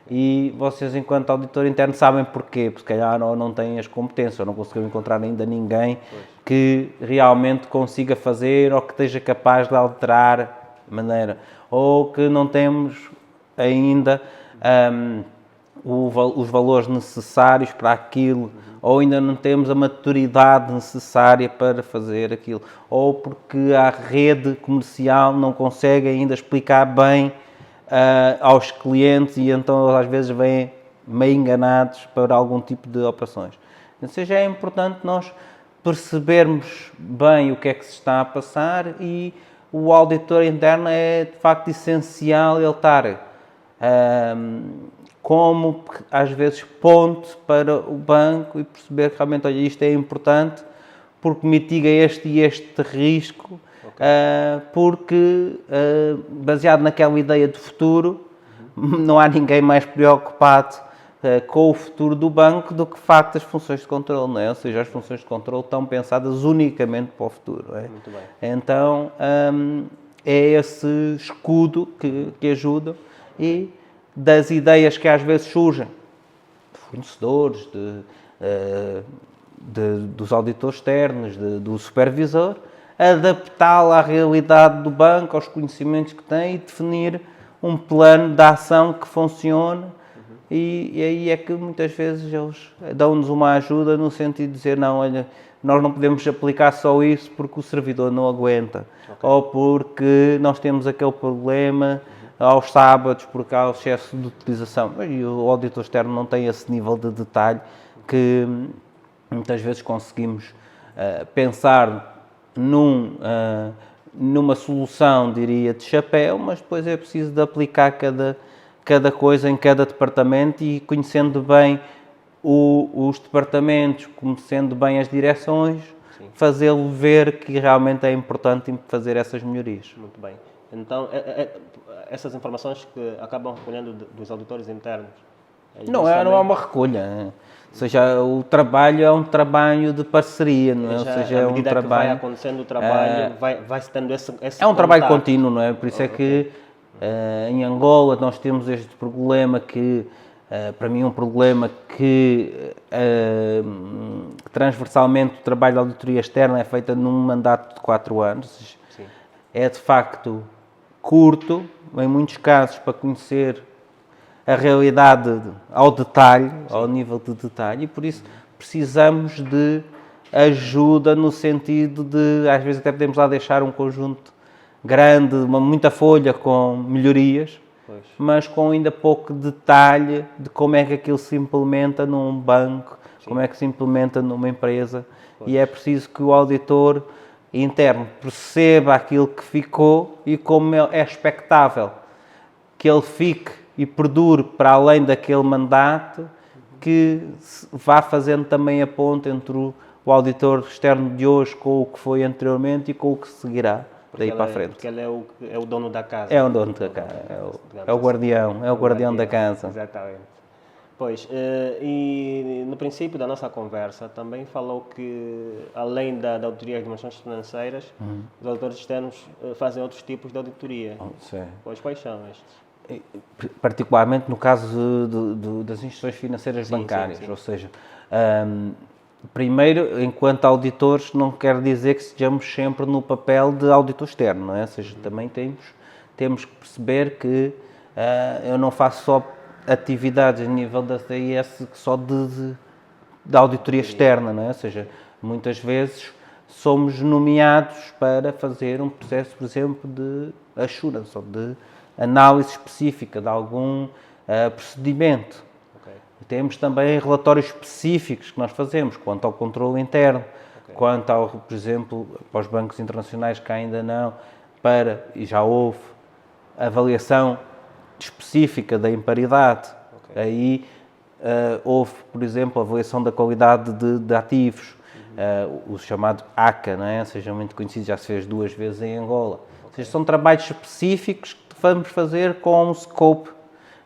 E vocês, enquanto auditor interno, sabem porquê, porque se calhar não têm as competências, ou não conseguiram encontrar ainda ninguém que realmente consiga fazer ou que esteja capaz de alterar a maneira, ou que não temos ainda os valores necessários para aquilo, ou ainda não temos a maturidade necessária para fazer aquilo, ou porque a rede comercial não consegue ainda explicar bem aos clientes e então às vezes vêm meio enganados para algum tipo de operações. Ou seja, é importante nós percebermos bem o que é que se está a passar e o auditor interno é de facto essencial ele estar como às vezes ponto para o banco e perceber que realmente, olha, isto é importante porque mitiga este e este risco. Porque, baseado naquela ideia de futuro, não há ninguém mais preocupado com o futuro do banco do que, de facto, as funções de controle, não é? Ou seja, as funções de controle estão pensadas unicamente para o futuro, não é? Muito bem. Então, é esse escudo que ajuda e das ideias que às vezes surgem de fornecedores, dos auditores externos, do supervisor, adaptá-la à realidade do banco, aos conhecimentos que tem e definir um plano de ação que funcione. E aí é que muitas vezes eles dão-nos uma ajuda no sentido de dizer, não, olha, nós não podemos aplicar só isso porque o servidor não aguenta, ou porque nós temos aquele problema aos sábados porque há excesso de utilização. E o auditor externo não tem esse nível de detalhe que muitas vezes conseguimos pensar numa solução, diria, de chapéu, mas depois é preciso de aplicar cada coisa em cada departamento e conhecendo bem os departamentos, conhecendo bem as direções, fazê-lo ver que realmente é importante fazer essas melhorias. Muito bem. Então, essas informações que acabam recolhendo dos auditores internos? Não é uma recolha. Ou seja, o trabalho é um trabalho de parceria, não é? Ou seja, à medida que vai acontecendo o trabalho, vai-se tendo esse é um trabalho contínuo, não é? Por isso é que em Angola nós temos este problema que, para mim, um problema que transversalmente o trabalho de auditoria externa é feito num mandato de 4 anos. Sim. É de facto curto, em muitos casos, para conhecer a realidade ao detalhe, ao nível de detalhe, e por isso precisamos de ajuda no sentido de, às vezes até podemos lá deixar um conjunto grande, muita folha com melhorias, mas com ainda pouco detalhe de como é que aquilo se implementa num banco, como é que se implementa numa empresa, e é preciso que o auditor interno perceba aquilo que ficou e como é expectável que ele fique e perdure para além daquele mandato, que vá fazendo também a ponte entre o auditor externo de hoje com o que foi anteriormente e com o que seguirá daí para a frente. Porque ele é o dono da casa. É o dono da casa, é o guardião da casa. Exatamente. Pois, e no princípio da nossa conversa também falou que, além da auditoria de informações financeiras, os auditores externos fazem outros tipos de auditoria. Sim. Pois, quais são estes? Particularmente no caso das instituições financeiras bancárias, sim. Ou seja, primeiro, enquanto auditores, não quer dizer que estejamos sempre no papel de auditor externo, não é? Ou seja, também temos que perceber que eu não faço só atividades a nível da CIS só de auditoria externa, não é? Ou seja, muitas vezes somos nomeados para fazer um processo, por exemplo, de assurance, ou de análise específica de algum procedimento. Temos também relatórios específicos que nós fazemos quanto ao controle interno, quanto ao, por exemplo, para os bancos internacionais que ainda não, e já houve avaliação específica da imparidade. Aí houve, por exemplo, a avaliação da qualidade de ativos, o chamado ACA, não é? Ou seja, muito conhecido, já se fez 2 vezes em Angola. Ou seja, são trabalhos específicos que vamos fazer com um scope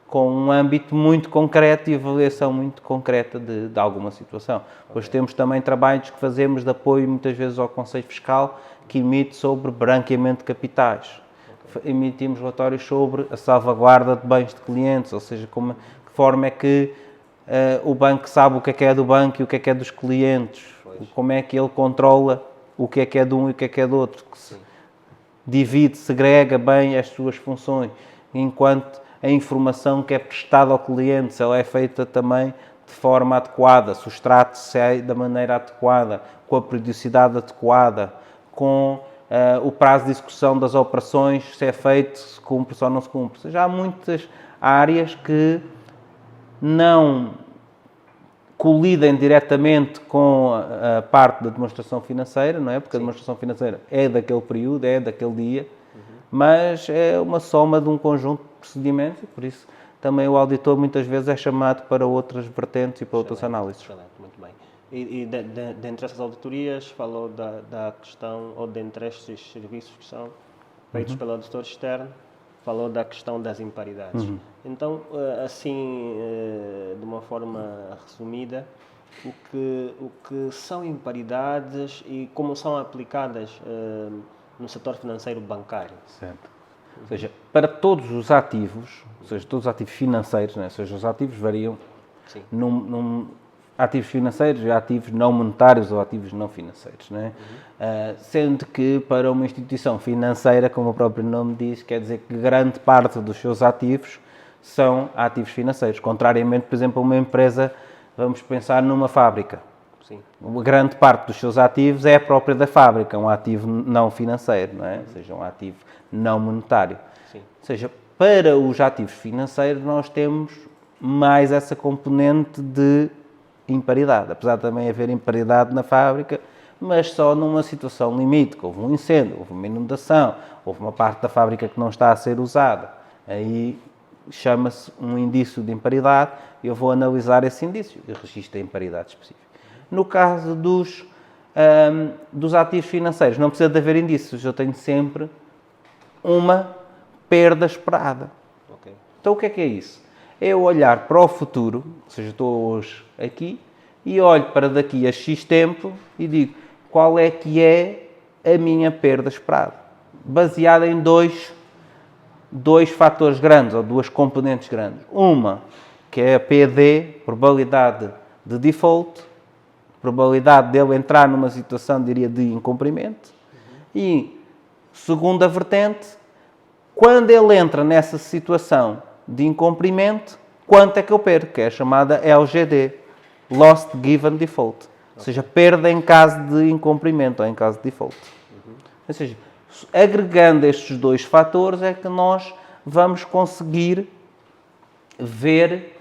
com um âmbito muito concreto e avaliação muito concreta de alguma situação. Depois temos também trabalhos que fazemos de apoio muitas vezes ao Conselho Fiscal, que emite sobre branqueamento de capitais. Emitimos relatórios sobre a salvaguarda de bens de clientes, ou seja, que forma é que o banco sabe o que é do banco e o que é dos clientes, como é que ele controla o que é de um e o que é do outro, que se divide, segrega bem as suas funções, enquanto a informação que é prestada ao cliente, se ela é feita também de forma adequada, se o extrato se é da maneira adequada, com a periodicidade adequada, com o prazo de execução das operações, se é feito, se cumpre ou não se cumpre. Ou seja, há muitas áreas que não colidem diretamente com a parte da demonstração financeira, não é? Porque a demonstração financeira é daquele período, é daquele dia, mas é uma soma de um conjunto de procedimentos e, por isso, também o auditor muitas vezes é chamado para outras vertentes e para outras análises. Excelente, muito bem. E dentre essas auditorias, falou da questão, ou dentre estes serviços que são feitos pelo auditor externo, falou da questão das imparidades. Então, assim, de uma forma resumida, o que são imparidades e como são aplicadas no setor financeiro bancário? Certo. Ou seja, para todos os ativos, ou seja, todos os ativos financeiros, né? Ou seja, os ativos variam ativos financeiros e ativos não monetários ou ativos não financeiros, né? Sendo que para uma instituição financeira, como o próprio nome diz, quer dizer que grande parte dos seus ativos são ativos financeiros, contrariamente, por exemplo, a uma empresa, vamos pensar numa fábrica. Sim. Uma grande parte dos seus ativos é a própria da fábrica, um ativo não financeiro, não é? Ou seja, um ativo não monetário. Sim. Ou seja, para os ativos financeiros nós temos mais essa componente de imparidade, apesar de também haver imparidade na fábrica, mas só numa situação limite, que houve um incêndio, houve uma inundação, houve uma parte da fábrica que não está a ser usada. Aí chama-se um indício de imparidade, eu vou analisar esse indício e registro a imparidade específica. No caso dos ativos financeiros, não precisa de haver indícios, eu tenho sempre uma perda esperada. Okay. Então o que é isso? É eu olhar para o futuro, ou seja, estou hoje aqui, e olho para daqui a X tempo e digo qual é que é a minha perda esperada, baseada em dois fatores grandes, ou duas componentes grandes. Uma, que é a PD, probabilidade de default, probabilidade dele entrar numa situação, diria, de incumprimento. E, segunda vertente, quando ele entra nessa situação de incumprimento, quanto é que eu perco? Que é a chamada LGD, Lost Given Default. Ou seja, perda em caso de incumprimento ou em caso de default. Ou seja, agregando estes dois fatores é que nós vamos conseguir ver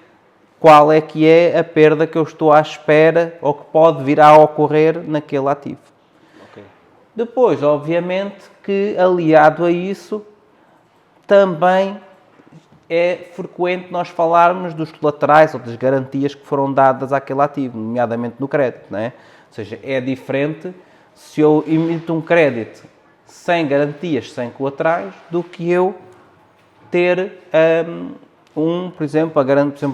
qual é que é a perda que eu estou à espera ou que pode vir a ocorrer naquele ativo. Okay. Depois, obviamente, que aliado a isso, também é frequente nós falarmos dos colaterais ou das garantias que foram dadas àquele ativo, nomeadamente no crédito, não é? Ou seja, é diferente se eu emito um crédito sem garantias, sem colaterais, do que eu ter por exemplo,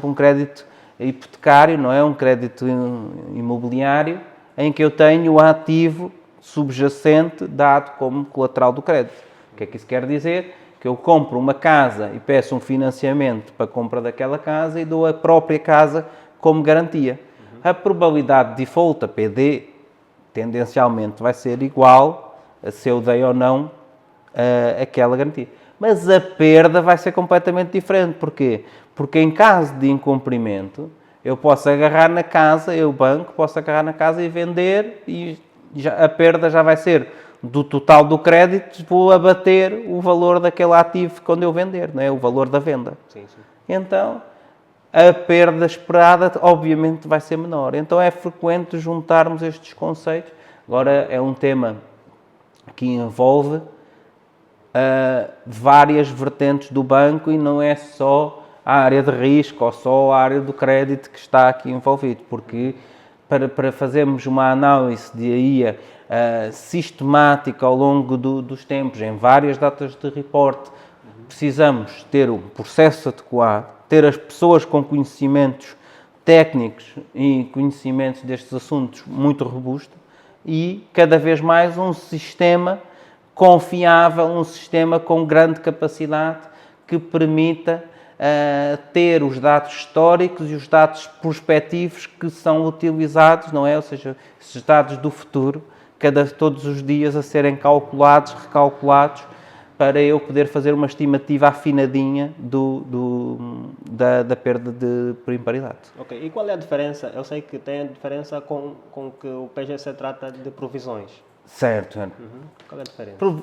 um crédito hipotecário, não é? Um crédito imobiliário, em que eu tenho o ativo subjacente dado como colateral do crédito. O que é que isso quer dizer? Que eu compro uma casa e peço um financiamento para a compra daquela casa e dou a própria casa como garantia. A probabilidade de default, a PD, tendencialmente vai ser igual a se eu dei ou não aquela garantia. Mas a perda vai ser completamente diferente. Porquê? Porque em caso de incumprimento, eu posso agarrar na casa, o banco, posso agarrar na casa e vender e a perda já vai ser do total do crédito, vou abater o valor daquele ativo quando eu vender, não é? O valor da venda. Sim, sim. Então, a perda esperada, obviamente, vai ser menor. Então, é frequente juntarmos estes conceitos. Agora, é um tema que envolve várias vertentes do banco e não é só a área de risco ou só a área do crédito que está aqui envolvido, porque para fazermos uma análise de AIA sistemática ao longo dos tempos, em várias datas de reporte, precisamos ter um processo adequado, ter as pessoas com conhecimentos técnicos e conhecimentos destes assuntos muito robusto e, cada vez mais, um sistema confiável, um sistema com grande capacidade que permita ter os dados históricos e os dados prospectivos que são utilizados, não é? Ou seja, esses dados do futuro, todos os dias a serem calculados, recalculados, para eu poder fazer uma estimativa afinadinha da perda por imparidade. Ok, e qual é a diferença? Eu sei que tem a diferença com que o PGC trata de provisões. Certo. Qual é a diferença?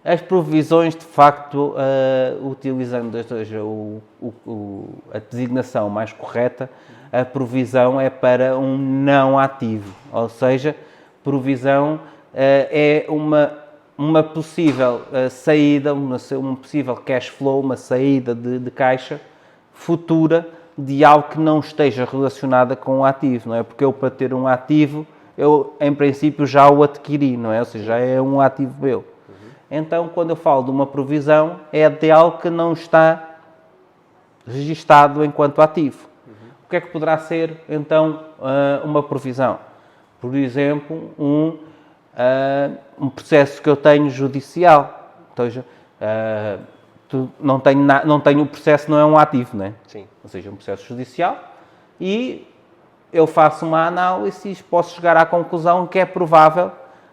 As provisões, de facto, utilizando a designação mais correta, a provisão é para um não ativo, ou seja, provisão é uma possível saída, um possível cash flow, uma saída de caixa futura de algo que não esteja relacionada com o ativo, não é? Porque eu, para ter um ativo, eu, em princípio, já o adquiri, não é? Ou seja, já é um ativo meu. Então, quando eu falo de uma provisão, é de algo que não está registado enquanto ativo. O que é que poderá ser, então, uma provisão? Por exemplo, um processo que eu tenho judicial. Ou seja, não tenho o processo, não é um ativo, não é? Sim. Ou seja, um processo judicial e eu faço uma análise e posso chegar à conclusão que é provável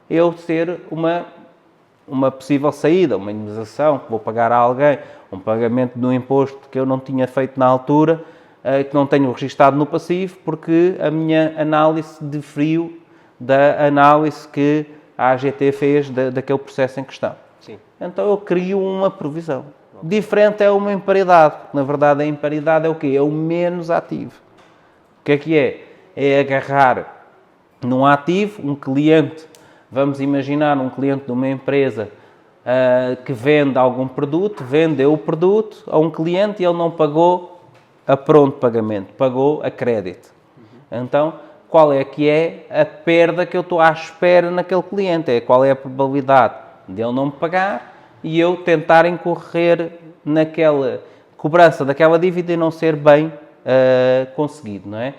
eu ter uma possível saída, uma indemnização que vou pagar a alguém, um pagamento de um imposto que eu não tinha feito na altura, que não tenho registado no passivo, porque a minha análise diferiu da análise que a AGT fez daquele processo em questão. Sim. Então eu crio uma provisão. Diferente é uma imparidade, porque na verdade a imparidade é o quê? É o menos ativo. O que é? É agarrar num ativo, um cliente. Vamos imaginar um cliente de uma empresa que vende algum produto, vendeu o produto a um cliente e ele não pagou a pronto pagamento, pagou a crédito. Então, qual é que é a perda que eu estou à espera naquele cliente? Qual é a probabilidade de ele não me pagar e eu tentar incorrer naquela cobrança daquela dívida e não ser bem conseguido, não é?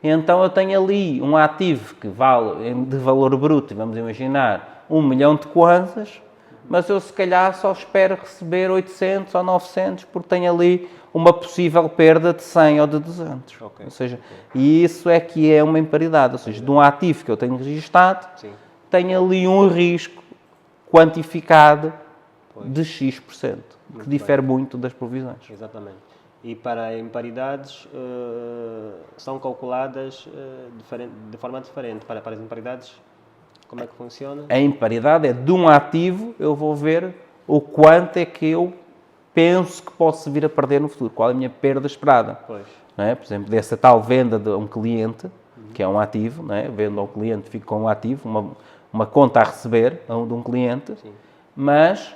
Então eu tenho ali um ativo que vale de valor bruto, vamos imaginar, 1 milhão de kwanzas, mas eu se calhar só espero receber 800 ou 900 porque tenho ali uma possível perda de 100 ou de 200. Okay. Ou seja, e isso é que é uma imparidade, ou seja, de um ativo que eu tenho registado, Sim. tenho ali um risco quantificado de X%, que difere muito das provisões. Exatamente. E para imparidades são calculadas de forma diferente. Para as imparidades, como é que funciona? A imparidade é de um ativo, eu vou ver o quanto é que eu penso que posso vir a perder no futuro, qual é a minha perda esperada. Pois. Não é? Por exemplo, dessa tal venda de um cliente, que é um ativo, não é? Vendo ao cliente, fico com um ativo, uma conta a receber de um cliente, Sim. Mas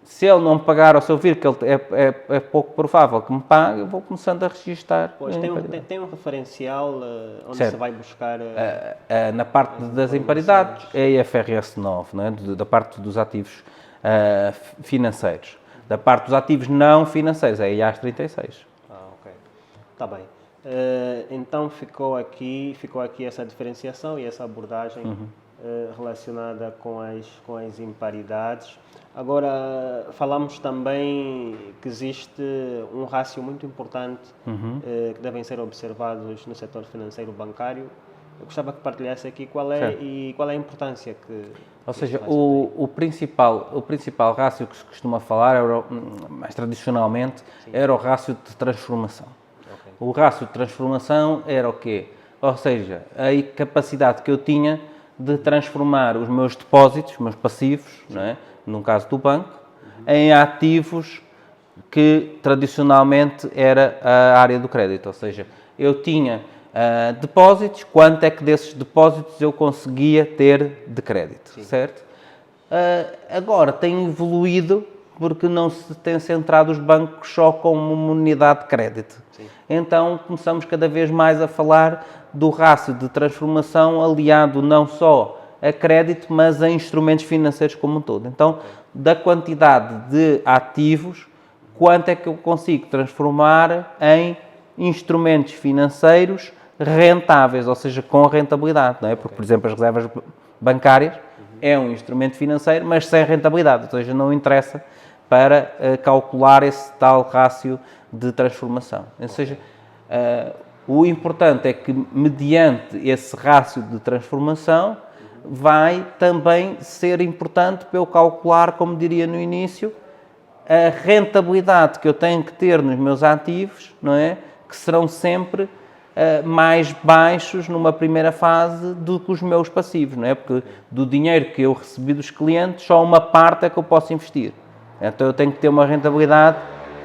se ele não me pagar, ou se eu vir que ele é pouco provável que me pague, eu vou começando a registar. Pois, tem um referencial onde certo. se vai buscar... na parte das imparidades é a IFRS 9, não é? Da parte dos ativos financeiros. Da parte dos ativos não financeiros é a IAS 36. Ok. Está bem. Então ficou aqui essa diferenciação e essa abordagem relacionada com as imparidades. Agora, falamos também que existe um rácio muito importante que devem ser observados no setor financeiro bancário. Eu gostava que partilhasse aqui qual é a importância que... Ou seja, o principal rácio que se costuma falar, mais tradicionalmente, era o rácio de transformação. Okay. O rácio de transformação era o quê? Ou seja, a capacidade que eu tinha de transformar os meus depósitos, os meus passivos, não é? No caso do banco, em ativos que tradicionalmente era a área do crédito. Ou seja, eu tinha depósitos, quanto é que desses depósitos eu conseguia ter de crédito, certo? Agora tem evoluído porque não se tem centrado os bancos só como uma unidade de crédito. Sim. Então começamos cada vez mais a falar do rácio de transformação aliado não só a crédito, mas a instrumentos financeiros como um todo. Então, da quantidade de ativos, quanto é que eu consigo transformar em instrumentos financeiros rentáveis, ou seja, com rentabilidade, não é? Porque, por exemplo, as reservas bancárias é um instrumento financeiro, mas sem rentabilidade, ou seja, não interessa para calcular esse tal rácio de transformação. Ou seja, o importante é que, mediante esse rácio de transformação, vai também ser importante para eu calcular, como diria no início, a rentabilidade que eu tenho que ter nos meus ativos, não é? Que serão sempre mais baixos numa primeira fase do que os meus passivos, não é? Porque do dinheiro que eu recebi dos clientes, só uma parte é que eu posso investir. Então eu tenho que ter uma rentabilidade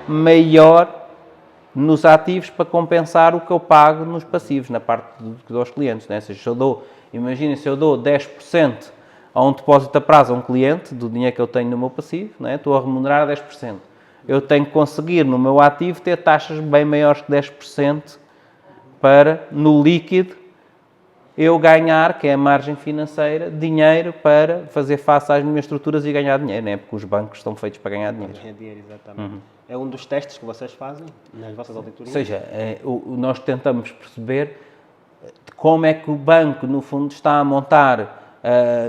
maior nos ativos para compensar o que eu pago nos passivos, na parte dos clientes, não é? Ou seja, imaginem se eu dou 10% a um depósito a prazo a um cliente, do dinheiro que eu tenho no meu passivo, não é? Estou a remunerar 10%. Eu tenho que conseguir, no meu ativo, ter taxas bem maiores que 10% para, no líquido, eu ganhar, que é a margem financeira, dinheiro para fazer face às minhas estruturas e ganhar dinheiro, não é? Porque os bancos estão feitos para ganhar dinheiro. Exatamente. É um dos testes que vocês fazem nas vossas auditorias? Ou seja, nós tentamos perceber como é que o banco, no fundo, está a montar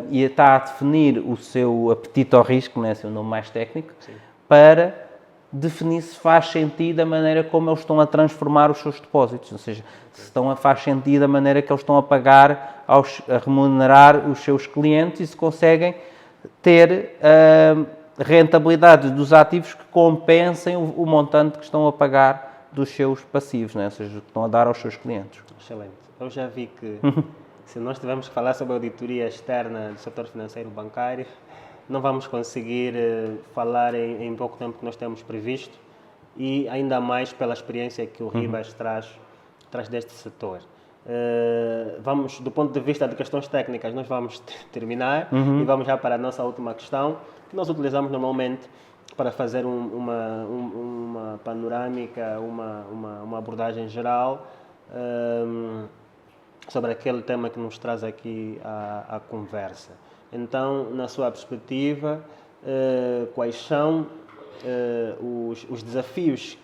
e está a definir o seu apetite ao risco, não é? Esse é o nome mais técnico, sim, para definir se faz sentido a maneira como eles estão a transformar os seus depósitos, ou seja, se faz sentido a maneira que eles estão a pagar, a remunerar os seus clientes e se conseguem ter rentabilidades dos ativos que compensem o montante que estão a pagar dos seus passivos, não é? Ou seja, que estão a dar aos seus clientes. Excelente. Eu já vi que se nós tivermos que falar sobre a auditoria externa do setor financeiro bancário, não vamos conseguir falar em pouco tempo que nós temos previsto e ainda mais pela experiência que o Ribas traz deste setor. Vamos, do ponto de vista de questões técnicas, nós vamos terminar e vamos já para a nossa última questão, que nós utilizamos normalmente para fazer uma panorâmica, uma abordagem geral sobre aquele tema que nos traz aqui à conversa. Então, na sua perspectiva, quais são os desafios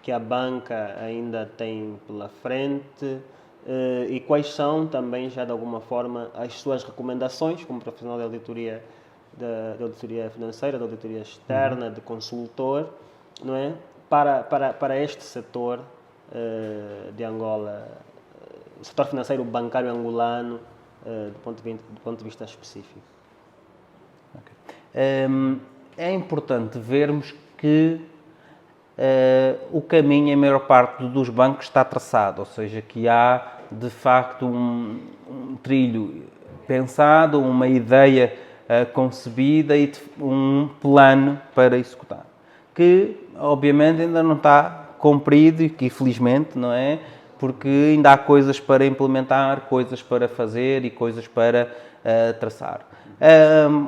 que a banca ainda tem pela frente e quais são também, já de alguma forma, as suas recomendações como profissional de auditoria, de auditoria financeira, de auditoria externa, de consultor, não é? Para este setor de Angola, o setor financeiro bancário angolano, do ponto de vista específico. Okay. É importante vermos que o caminho, em maior parte dos bancos, está traçado, ou seja, que há, de facto, um trilho pensado, uma ideia concebida e um plano para executar, que, obviamente, ainda não está cumprido e que, infelizmente, não é? Porque ainda há coisas para implementar, coisas para fazer e coisas para traçar.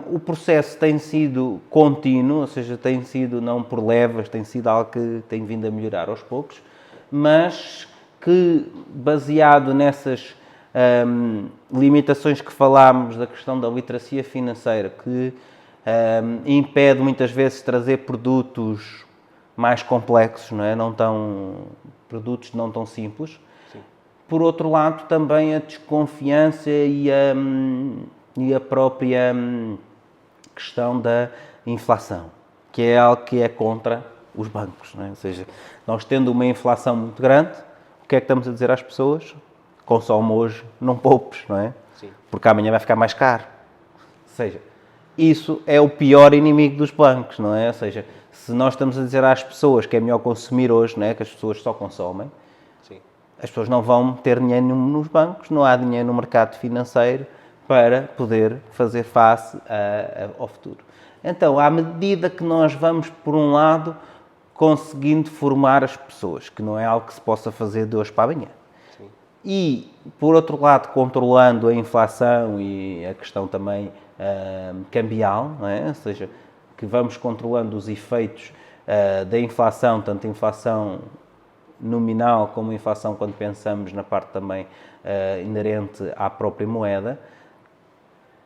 O processo tem sido contínuo, ou seja, tem sido não por levas, tem sido algo que tem vindo a melhorar aos poucos, mas que, baseado nessas limitações que falámos da questão da literacia financeira, que impede muitas vezes trazer produtos mais complexos, não é? Produtos não tão simples. Sim. Por outro lado, também a desconfiança e a própria questão da inflação, que é algo que é contra os bancos, não é? Ou seja, nós tendo uma inflação muito grande, o que é que estamos a dizer às pessoas? Consome hoje, não poupes, não é? Sim. Porque amanhã vai ficar mais caro. Ou seja, isso é o pior inimigo dos bancos, não é? Ou seja, se nós estamos a dizer às pessoas que é melhor consumir hoje, não é? Que as pessoas só consomem, sim, as pessoas não vão ter dinheiro nos bancos, não há dinheiro no mercado financeiro para poder fazer face ao futuro. Então, à medida que nós vamos, por um lado, conseguindo formar as pessoas, que não é algo que se possa fazer de hoje para amanhã, sim, e, por outro lado, controlando a inflação e a questão também cambial, não é? Ou seja, que vamos controlando os efeitos da inflação, tanto a inflação nominal como a inflação quando pensamos na parte também inerente à própria moeda,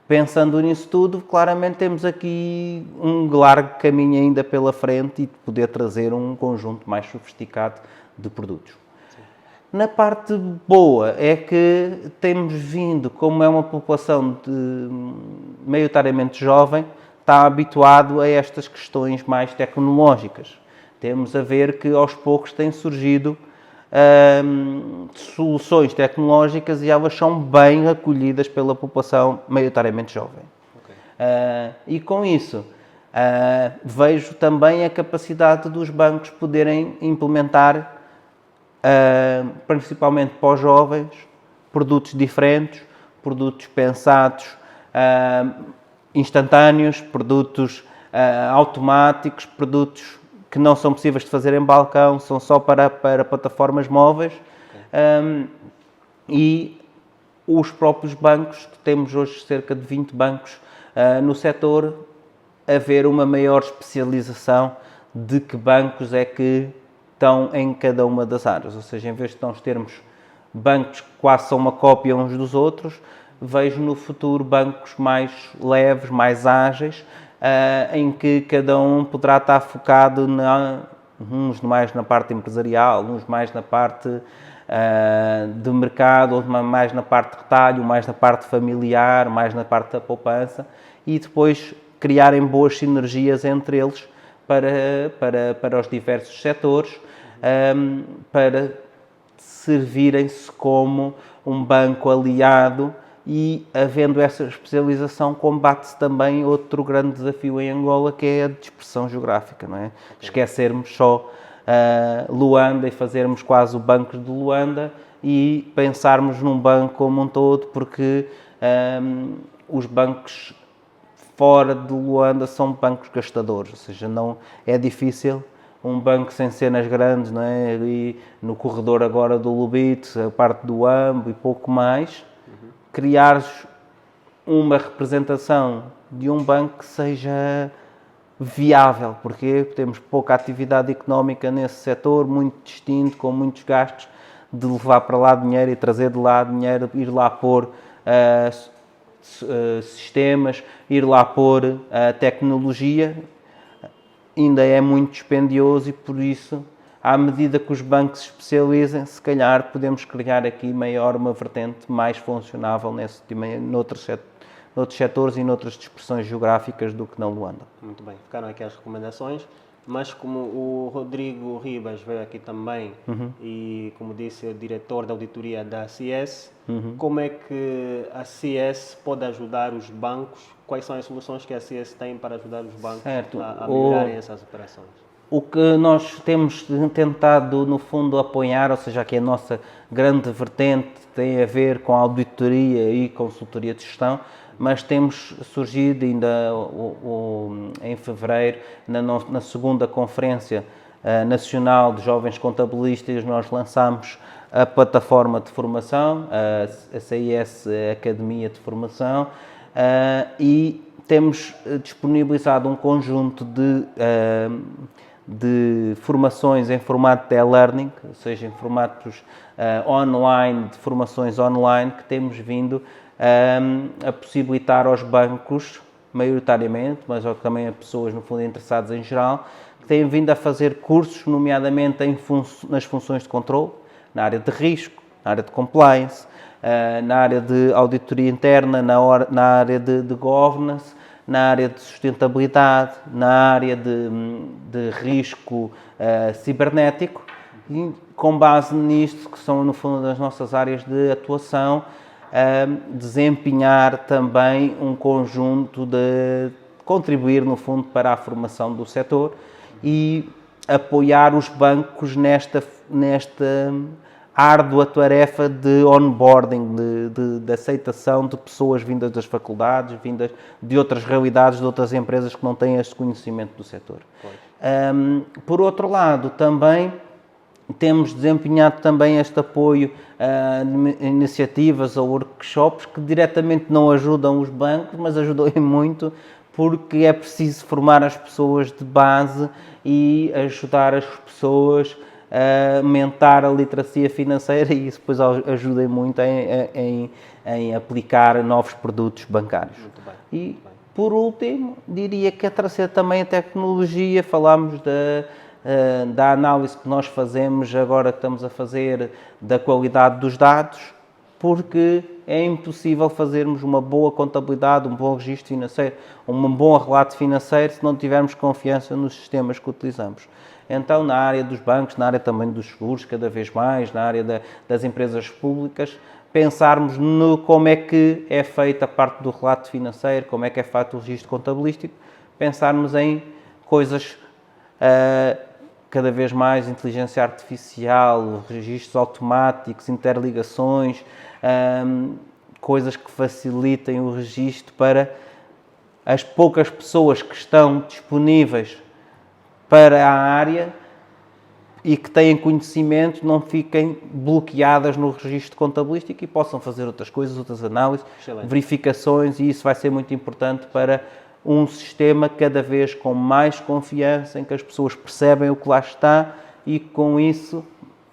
Pensando nisso tudo, claramente temos aqui um largo caminho ainda pela frente e de poder trazer um conjunto mais sofisticado de produtos. Sim. Na parte boa é que temos vindo, como é uma população maioritariamente jovem, está habituado a estas questões mais tecnológicas. Temos a ver que aos poucos têm surgido soluções tecnológicas e elas são bem acolhidas pela população maioritariamente jovem. Okay. E com isso, vejo também a capacidade dos bancos poderem implementar, principalmente para os jovens, produtos diferentes, produtos pensados, instantâneos, produtos automáticos, produtos que não são possíveis de fazer em balcão, são só para plataformas móveis. Okay. E os próprios bancos, que temos hoje cerca de 20 bancos no setor, haver uma maior especialização de que bancos é que estão em cada uma das áreas. Ou seja, em vez de nós termos bancos que quase são uma cópia uns dos outros, vejo no futuro bancos mais leves, mais ágeis, em que cada um poderá estar focado, uns mais na parte empresarial, uns mais na parte de mercado, outros mais na parte de retalho, mais na parte familiar, mais na parte da poupança, e depois criarem boas sinergias entre eles para os diversos setores, para servirem-se como um banco aliado. E, havendo essa especialização, combate-se também outro grande desafio em Angola, que é a dispersão geográfica, não é? Okay. Esquecermos só Luanda e fazermos quase o banco de Luanda e pensarmos num banco como um todo, porque os bancos fora de Luanda são bancos gastadores, ou seja, não é difícil um banco sem cenas grandes, não é? Ali no corredor agora do Lubito, a parte do AMBO e pouco mais, criar uma representação de um banco que seja viável, porque temos pouca atividade económica nesse setor, muito distinto, com muitos gastos, de levar para lá dinheiro e trazer de lá dinheiro, ir lá pôr sistemas, ir lá pôr tecnologia, ainda é muito dispendioso e por isso, à medida que os bancos se especializem, se calhar podemos criar aqui uma vertente mais funcionável noutros setores e noutras dispersões geográficas do que na Luanda. Muito bem, ficaram aqui as recomendações, mas como o Rodrigo Ribas veio aqui também e, como disse, é o diretor da auditoria da CS, como é que a CS pode ajudar os bancos? Quais são as soluções que a CS tem para ajudar os bancos a melhorarem essas operações? O que nós temos tentado, no fundo, apoiar, ou seja, que a nossa grande vertente tem a ver com a auditoria e consultoria de gestão, mas temos surgido ainda em fevereiro, na segunda Conferência Nacional de Jovens Contabilistas, nós lançamos a plataforma de formação, a CIS Academia de Formação, e temos disponibilizado um conjunto de formações em formato de e-learning, ou seja, em formatos online, de formações online, que temos vindo a possibilitar aos bancos, maioritariamente, mas também a pessoas, no fundo, interessadas em geral, que têm vindo a fazer cursos, nomeadamente nas funções de controle, na área de risco, na área de compliance, na área de auditoria interna, na área de governance, na área de sustentabilidade, na área de risco cibernético, e com base nisto, que são no fundo as nossas áreas de atuação, desempenhar também um conjunto de contribuir no fundo para a formação do setor e apoiar os bancos nesta árdua tarefa de onboarding, de aceitação de pessoas vindas das faculdades, vindas de outras realidades, de outras empresas que não têm este conhecimento do setor. Por outro lado, também temos desempenhado também este apoio a iniciativas ou workshops que diretamente não ajudam os bancos, mas ajudam muito, porque é preciso formar as pessoas de base e ajudar as pessoas aumentar a literacia financeira e isso depois ajuda muito em aplicar novos produtos bancários. Muito bem. E, por último, diria que trazer também a tecnologia, falámos da análise que nós fazemos agora que estamos a fazer da qualidade dos dados, porque é impossível fazermos uma boa contabilidade, um bom registro financeiro, um bom relato financeiro se não tivermos confiança nos sistemas que utilizamos. Então, na área dos bancos, na área também dos seguros, cada vez mais, na área das empresas públicas, pensarmos no como é que é feita a parte do relato financeiro, como é que é feito o registro contabilístico, pensarmos em coisas cada vez mais, inteligência artificial, registros automáticos, interligações, coisas que facilitem o registro para as poucas pessoas que estão disponíveis para a área e que têm conhecimento não fiquem bloqueadas no registro contabilístico e possam fazer outras coisas, outras análises, Excelente. verificações, e isso vai ser muito importante para um sistema cada vez com mais confiança, em que as pessoas percebem o que lá está e com isso,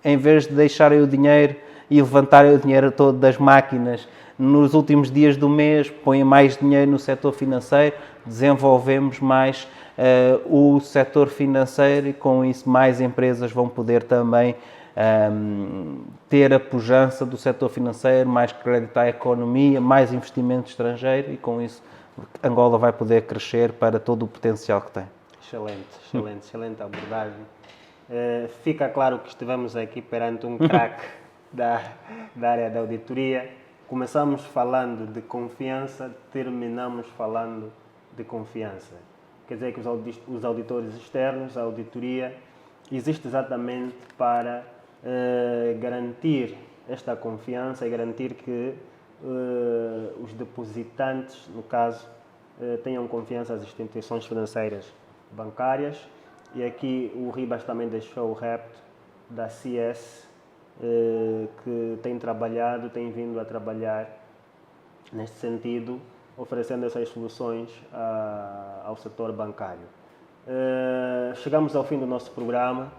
em vez de deixarem o dinheiro e levantarem o dinheiro todo das máquinas nos últimos dias do mês, põem mais dinheiro no setor financeiro, desenvolvemos mais o setor financeiro e com isso mais empresas vão poder também ter a pujança do setor financeiro, mais crédito à economia, mais investimento estrangeiro e com isso Angola vai poder crescer para todo o potencial que tem. Excelente abordagem. Fica claro que estivemos aqui perante um craque da área da auditoria. Começamos falando de confiança, terminamos falando de confiança. Quer dizer que os auditores externos, a auditoria, existe exatamente para garantir esta confiança e garantir que os depositantes, no caso, tenham confiança nas instituições financeiras bancárias. E aqui o Ribas também deixou o repto da CS, que tem vindo a trabalhar neste sentido, oferecendo essas soluções ao setor bancário. Chegamos ao fim do nosso programa.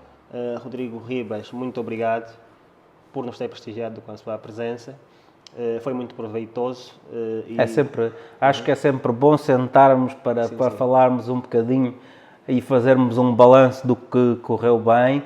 Rodrigo Ribas, muito obrigado por nos ter prestigiado com a sua presença. Foi muito proveitoso. Acho que é sempre bom sentarmos para falarmos um bocadinho e fazermos um balanço do que correu bem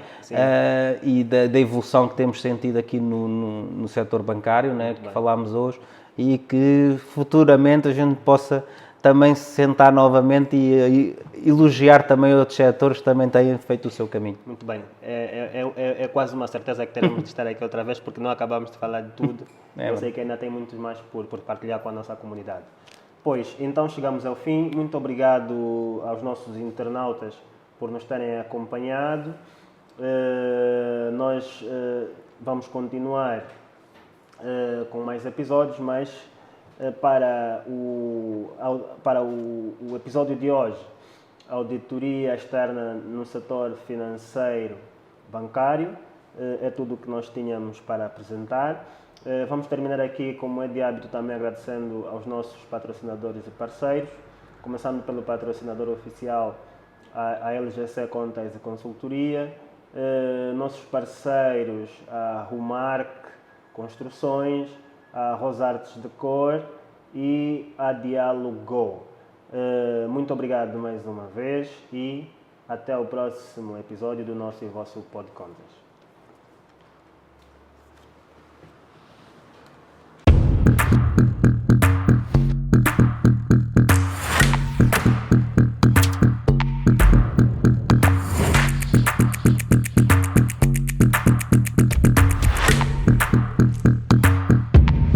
e da evolução que temos sentido aqui no setor bancário, né, que falámos hoje, e que futuramente a gente possa também se sentar novamente e elogiar também outros setores que também têm feito o seu caminho. Muito bem. É quase uma certeza que teremos de estar aqui outra vez, porque não acabamos de falar de tudo. Eu sei que ainda tem muito mais por partilhar com a nossa comunidade. Pois, então chegamos ao fim. Muito obrigado aos nossos internautas por nos terem acompanhado. Nós vamos continuar com mais episódios, mas para o episódio de hoje, a auditoria externa no setor financeiro bancário, é tudo o que nós tínhamos para apresentar. Vamos terminar aqui, como é de hábito, também agradecendo aos nossos patrocinadores e parceiros, começando pelo patrocinador oficial, a LGC Contas e Consultoria, nossos parceiros, a Rumark Construções, a Rosartes Decor e a Dialogo. Muito obrigado mais uma vez e até o próximo episódio do nosso e vosso Pod Contas.